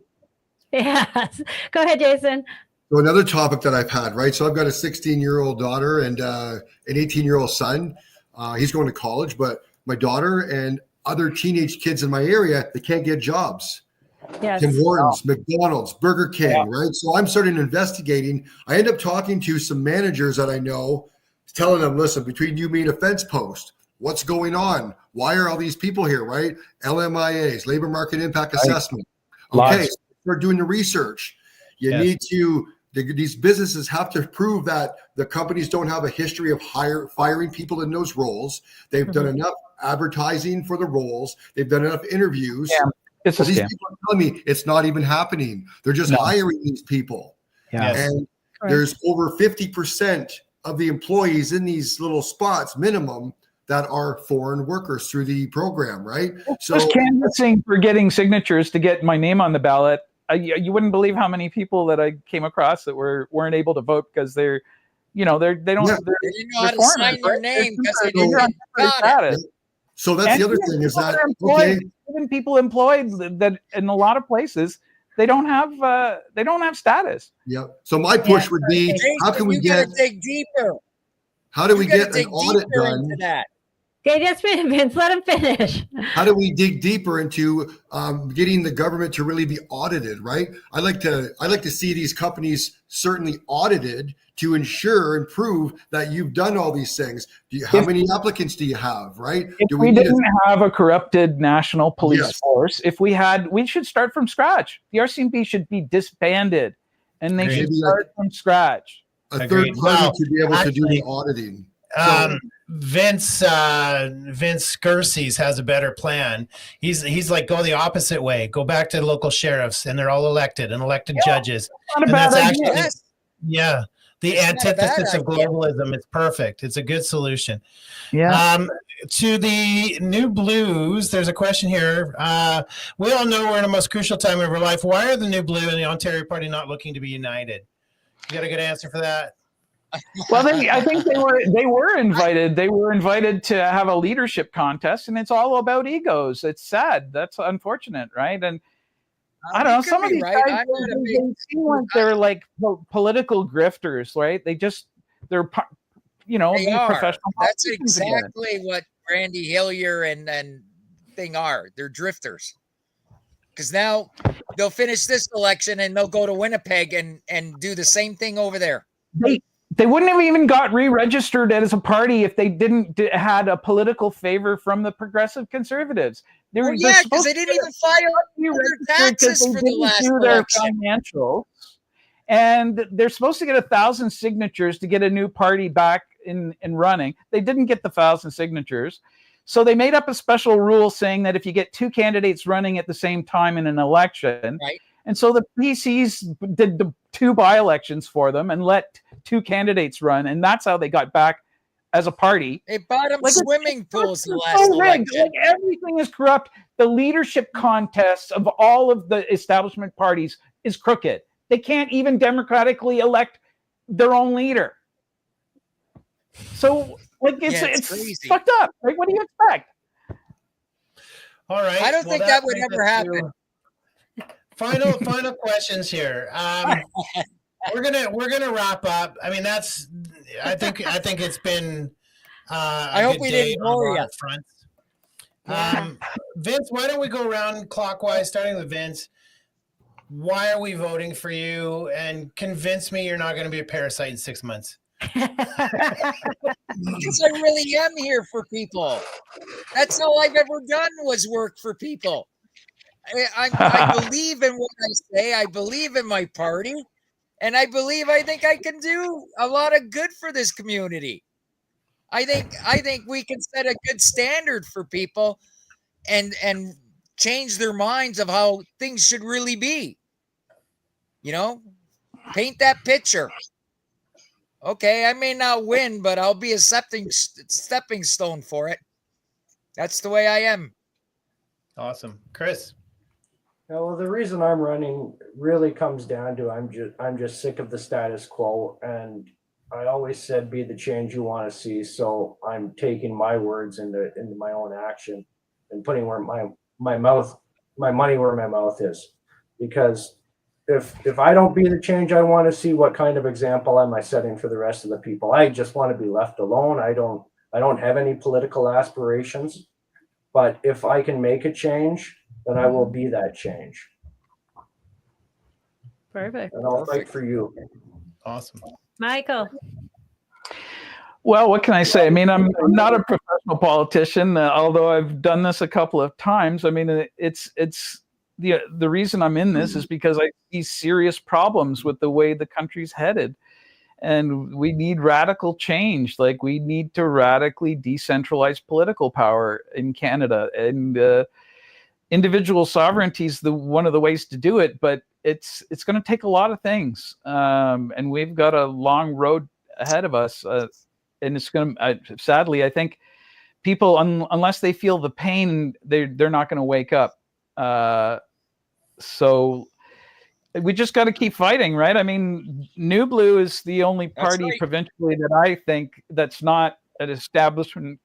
S1: Yes. Go ahead, Jason.
S6: So another topic that I've had, right? So I've got a 16-year-old daughter and an 18-year-old son. He's going to college, but my daughter and other teenage kids in my area that can't get jobs.
S1: Yes.
S6: Tim Hortons, McDonald's, Burger King,
S3: Yeah.
S6: right? So I'm starting investigating. I end up talking to some managers that I know, telling them, listen, between you, me, and a fence post, what's going on? Why are all these people here, right? LMIAs, labor market impact assessment. Okay,
S3: Lots.
S6: so we're doing the research. You
S2: Yes.
S6: need to, these businesses have to prove that the companies don't have a history of firing people in those roles. They've done enough advertising for the roles. They've done enough interviews.
S3: Yeah. It's a
S6: So these
S3: scam.
S6: people are telling me it's not even happening. They're just
S3: No.
S6: hiring these people.
S3: Yeah.
S2: Yes.
S6: And
S1: Correct.
S6: there's over 50% of the employees in these little spots minimum that are foreign workers through the program, right? So
S3: Just canvassing for getting signatures to get my name on the ballot. You wouldn't believe how many people that I came across that weren't able to vote because they don't
S6: Yeah.
S5: They didn't know how to
S3: foreigners,
S5: sign their
S3: right?
S5: name because they
S3: They're
S5: didn't
S3: on
S5: get
S3: temporary
S5: got it.
S3: status.
S6: so that's
S3: And
S6: the other
S3: even
S6: thing is
S3: people
S6: that
S3: are employed,
S6: okay,
S3: even people employed that in a lot of places they don't have status.
S6: yeah. So my push would be how
S5: Jason,
S6: can we
S5: you
S6: get
S5: gotta dig deeper.
S6: how do
S5: You
S6: we
S5: gotta
S6: get an
S5: dig
S6: audit
S5: deeper
S6: done?
S5: into that.
S1: Okay, just Vince, let him finish.
S6: How do we dig deeper into getting the government to really be audited, right? I like to see these companies certainly audited to ensure and prove that you've done all these things. How many applicants do you have, right?
S3: If
S6: Do
S3: we
S6: need
S3: didn't have a corrupted national police
S6: Yes.
S3: force, we should start from scratch. The RCMP should be disbanded, and they
S2: Agreed.
S3: should
S6: Maybe
S3: start from scratch.
S6: a third
S2: Agreed.
S6: party
S2: Well,
S6: to be able to do
S2: actually,
S6: the auditing?
S2: Vince Gersey's has a better plan. He's like, go the opposite way. Go back to local sheriffs, and they're all elected and elected judges.
S3: Not a
S2: And
S3: bad
S2: that's
S3: idea.
S2: actually
S5: Yes.
S2: yeah, the
S5: It's not a bad
S2: antithesis of
S5: idea.
S2: globalism. It's perfect. It's a good solution.
S3: Yeah.
S2: To the new blues, there's a question here. We all know we're in the most crucial time of our life. Why are the new blue and the Ontario Party not looking to be united? You got a good answer for that?
S3: Well, I think they were invited. They were invited to have a leadership contest, and it's all about egos. It's sad. That's unfortunate, right? And I don't know.
S5: You could
S3: Some of
S5: be
S3: these
S5: right.
S3: guys,
S5: I'm not a
S3: they
S5: big
S3: seem like they're like political grifters, right? They're
S5: They
S3: the
S5: are.
S3: professional.
S5: That's
S3: politicians again.
S5: exactly what Randy Hillier and thing are. They're drifters. Because now they'll finish this election and they'll go to Winnipeg and do the same thing over there.
S3: They wouldn't have even got re-registered as a party if they didn't had a political favor from the progressive conservatives.
S5: Well, yeah, because they didn't even file their taxes for the last election.
S3: Financials, and they're supposed to get 1,000 signatures to get a new party back in running. They didn't get the 1,000 signatures. So they made up a special rule saying that if you get two candidates running at the same time in an election,
S5: Right.
S3: And so the PCs did the two by-elections for them and let two candidates run, and that's how they got back as a party.
S5: They bought them
S3: Like,
S5: swimming pools the
S3: It's
S5: last
S3: so rigged.
S5: election.
S3: Like, everything is corrupt. The leadership contests of all of the establishment parties is crooked. They can't even democratically elect their own leader. So, like, it's
S5: crazy.
S3: fucked up. Like, what do you expect?
S2: All right.
S5: I don't think that would
S2: brings
S5: ever
S2: us
S5: happen.
S2: to Final questions here. We're gonna wrap up. I mean, I think it's been.
S5: I hope we didn't bore you.
S2: Fronts. Vince, why don't we go around clockwise, starting with Vince? Why are we voting for you? And convince me you're not going to be a parasite in 6 months.
S5: Because I really am here for people. That's all I've ever done was work for people. I believe in what I say. I believe in my party. And I think I can do a lot of good for this community. I think we can set a good standard for people and change their minds of how things should really be. Paint that picture. Okay, I may not win, but I'll be a stepping stone for it. That's the way I am.
S2: Awesome. Chris?
S4: Yeah, well, the reason I'm running really comes down to I'm just sick of the status quo, and I always said be the change you want to see. So I'm taking my words into my own action and putting where my money where my mouth is. Because if I don't be the change I want to see, what kind of example am I setting for the rest of the people? I just want to be left alone. I don't have any political aspirations. But if I can make a change, then I will be that change.
S1: Perfect.
S4: And I'll fight
S5: Perfect.
S4: for you.
S2: Awesome.
S1: Michael.
S3: Well, what can I say? I mean, I'm not a professional politician, although I've done this a couple of times. I mean, it's the reason I'm in this is because I see serious problems with the way the country's headed, and we need radical change. Like, we need to radically decentralize political power in Canada, and individual sovereignty is one of the ways to do it. But it's going to take a lot of things, and we've got a long road ahead of us. And it's going to, sadly, I think people, unless they feel the pain, they're not going to wake up. So we just got to keep fighting, right? I mean, New Blue is the only party
S5: right.
S3: provincially that I think that's not an establishment,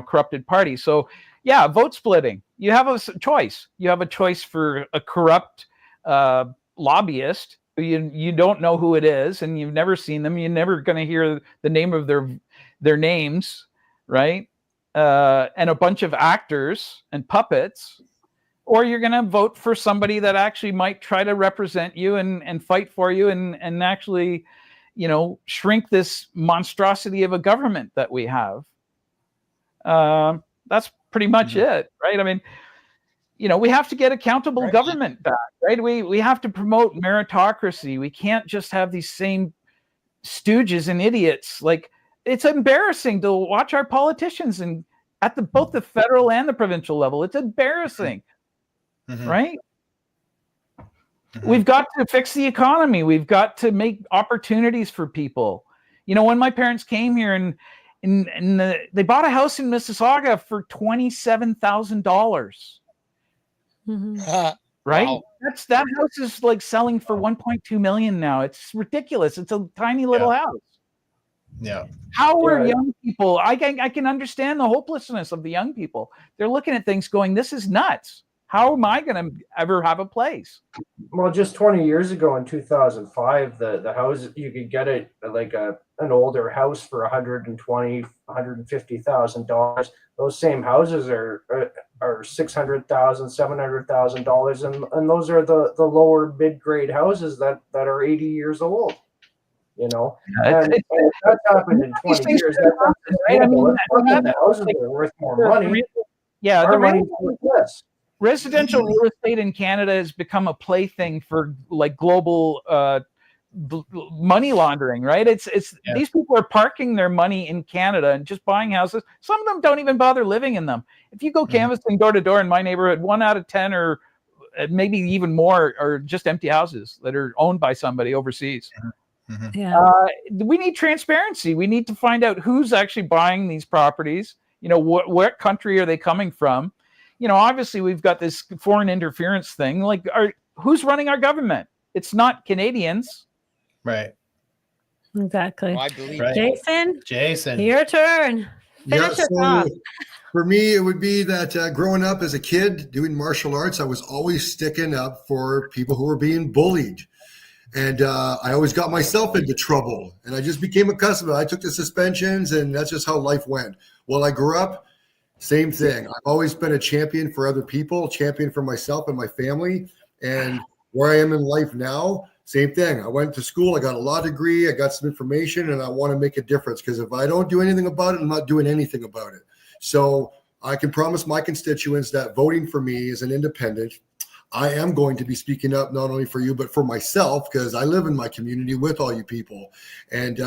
S3: corrupted party. So yeah, vote splitting. You have a choice. You have a choice for a corrupt lobbyist. You don't know who it is, and you've never seen them. You're never going to hear the name of their names, right? And a bunch of actors and puppets. Or you're going to vote for somebody that actually might try to represent you and fight for you and actually, shrink this monstrosity of a government that we have. That's pretty much it, right? I mean, we have to get accountable government back, right? We have to promote meritocracy. We can't just have these same stooges and idiots. Like, it's embarrassing to watch our politicians and at both the federal and the provincial level. It's embarrassing. Mm-hmm. Right? Mm-hmm. We've got to fix the economy. We've got to make opportunities for people. When my parents came here and they bought a house in Mississauga for $27,000.
S1: Mm-hmm.
S3: Right?
S5: Wow.
S3: That house is like selling for $1.2 million now. It's ridiculous. It's a tiny little house.
S2: Yeah.
S3: How are young people? I can understand the hopelessness of the young people. They're looking at things going, this is nuts. How am I going to ever have a place?
S4: Well, just 20 years ago in 2005, the house, you could get it like an older house for $120,000, $150,000. Those same houses are $600,000, $700,000, and those are the lower mid-grade houses that are 80 years old. And that's happened in 20 years. That's not sustainable. It's not that the houses are worth more money.
S3: Yeah,
S4: our money's worth less.
S3: Residential real estate in Canada has become a plaything for like global money laundering, right? It's These people are parking their money in Canada and just buying houses. Some of them don't even bother living in them. If you go canvassing door to door in my neighborhood, 1 out of 10 or maybe even more are just empty houses that are owned by somebody overseas.
S2: Mm-hmm.
S1: Yeah.
S3: We need transparency. We need to find out who's actually buying these properties. What country are they coming from? Obviously we've got this foreign interference thing. Like, who's running our government? It's not Canadians.
S2: Right.
S1: Exactly.
S5: Well, I believe
S1: Jason, your turn. Finish us off.
S6: For me, it would be that growing up as a kid doing martial arts, I was always sticking up for people who were being bullied. And I always got myself into trouble. And I just became accustomed. I took the suspensions, and that's just how life went. Well, I grew up, same thing. I've always been a champion for other people, champion for myself and my family. And where I am in life now, same thing. I went to school, I got a law degree, I got some information, and I want to make a difference, because if I don't do anything about it, I'm not doing anything about it. So I can promise my constituents that voting for me as an independent, I am going to be speaking up not only for you, but for myself, because I live in my community with all you people. And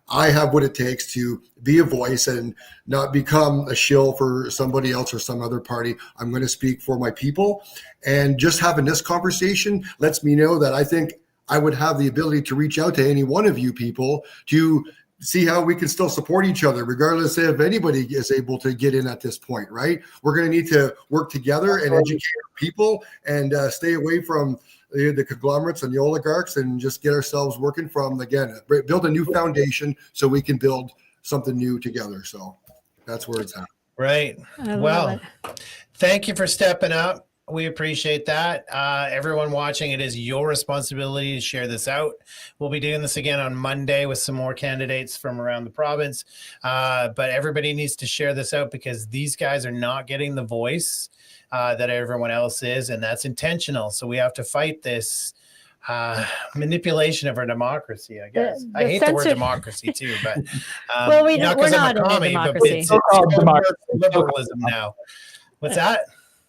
S6: I have what it takes to be a voice and not become a shill for somebody else or some other party. I'm going to speak for my people. And just having this conversation lets me know that I think I would have the ability to reach out to any one of you people to see how we can still support each other, regardless if anybody is able to get in at this point, right? We're going to need to work together and educate people and stay away from the conglomerates and the oligarchs, and just get ourselves working from, again, build a new foundation so we can build something new together. So that's where it's at.
S2: Right. Well, thank you for stepping up. We appreciate that. Everyone watching, it is your responsibility to share this out. We'll be doing this again on Monday with some more candidates from around the province. But everybody needs to share this out because these guys are not getting the voice that everyone else is, and that's intentional. So we have to fight this manipulation of our democracy, I guess. I hate the word democracy too, but
S1: well, we're
S2: not
S1: not
S2: I'm a commie,
S1: in a
S2: but
S1: democracy.
S2: it's
S3: So-called democracy.
S2: liberalism now. What's that?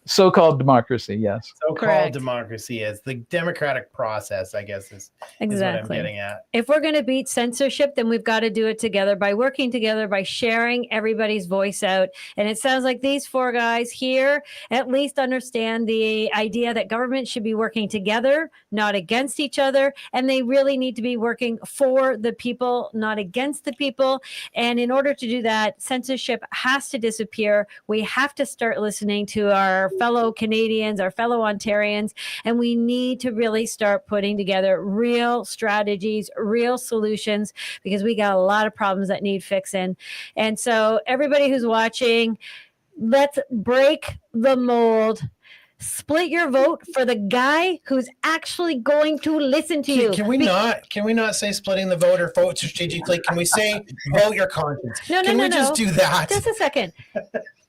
S3: So-called democracy, yes.
S2: So-called
S1: Correct.
S2: democracy is the democratic process, I guess, is what I'm
S1: Exactly.
S2: getting at.
S1: If we're going to beat censorship, then we've got to do it together by working together, by sharing everybody's voice out. And it sounds like these four guys here at least understand the idea that government should be working together, not against each other. And they really need to be working for the people, not against the people. And in order to do that, censorship has to disappear. We have to start listening to our fellow Canadians, our fellow Ontarians, and we need to really start putting together real strategies, real solutions, because we got a lot of problems that need fixing. And so everybody who's watching, let's break the mold. Split your vote for the guy who's actually going to listen to you.
S2: Can we not say splitting the vote or vote strategically? Can we say vote your conscience? Can we just do that?
S1: Just a second.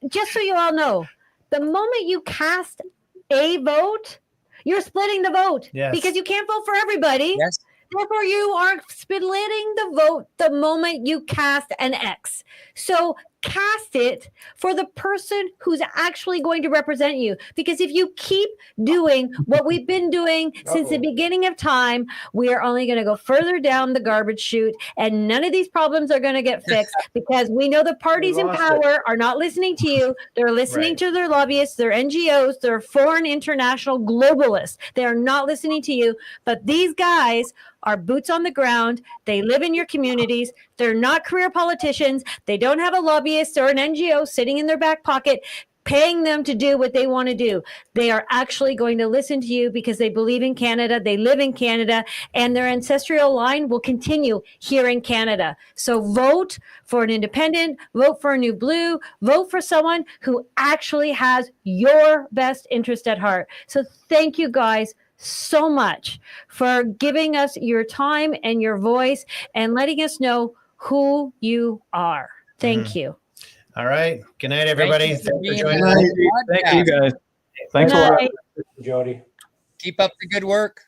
S1: Just so you all know, the moment you cast a vote, you're splitting the vote.
S2: Yes.
S1: Because you can't vote for everybody.
S5: Yes.
S1: Therefore, you are splitting the vote the moment you cast an X. So cast it for the person who's actually going to represent you. Because if you keep doing what we've been doing since the beginning of time, we are only going to go further down the garbage chute, and none of these problems are going to get fixed because we know the parties in power are not listening to you. They're listening to their lobbyists, their NGOs, their foreign international globalists. They are not listening to you. But these guys are boots on the ground. They live in your communities. They're not career politicians. They don't have a lobbyist or an NGO sitting in their back pocket paying them to do what they want to do. They are actually going to listen to you because they believe in Canada. They live in Canada, and their ancestral line will continue here in Canada. So vote for an independent, vote for a new blue, vote for someone who actually has your best interest at heart. So thank you guys so much for giving us your time and your voice and letting us know who you are. Thank you.
S2: All right. Good night, everybody.
S5: Thank you for
S2: Thanks for
S5: being
S2: joining
S5: on
S2: us.
S5: the
S3: Thank you,
S5: podcast.
S3: guys. Thanks a lot.
S4: Jody.
S5: Keep up the good work.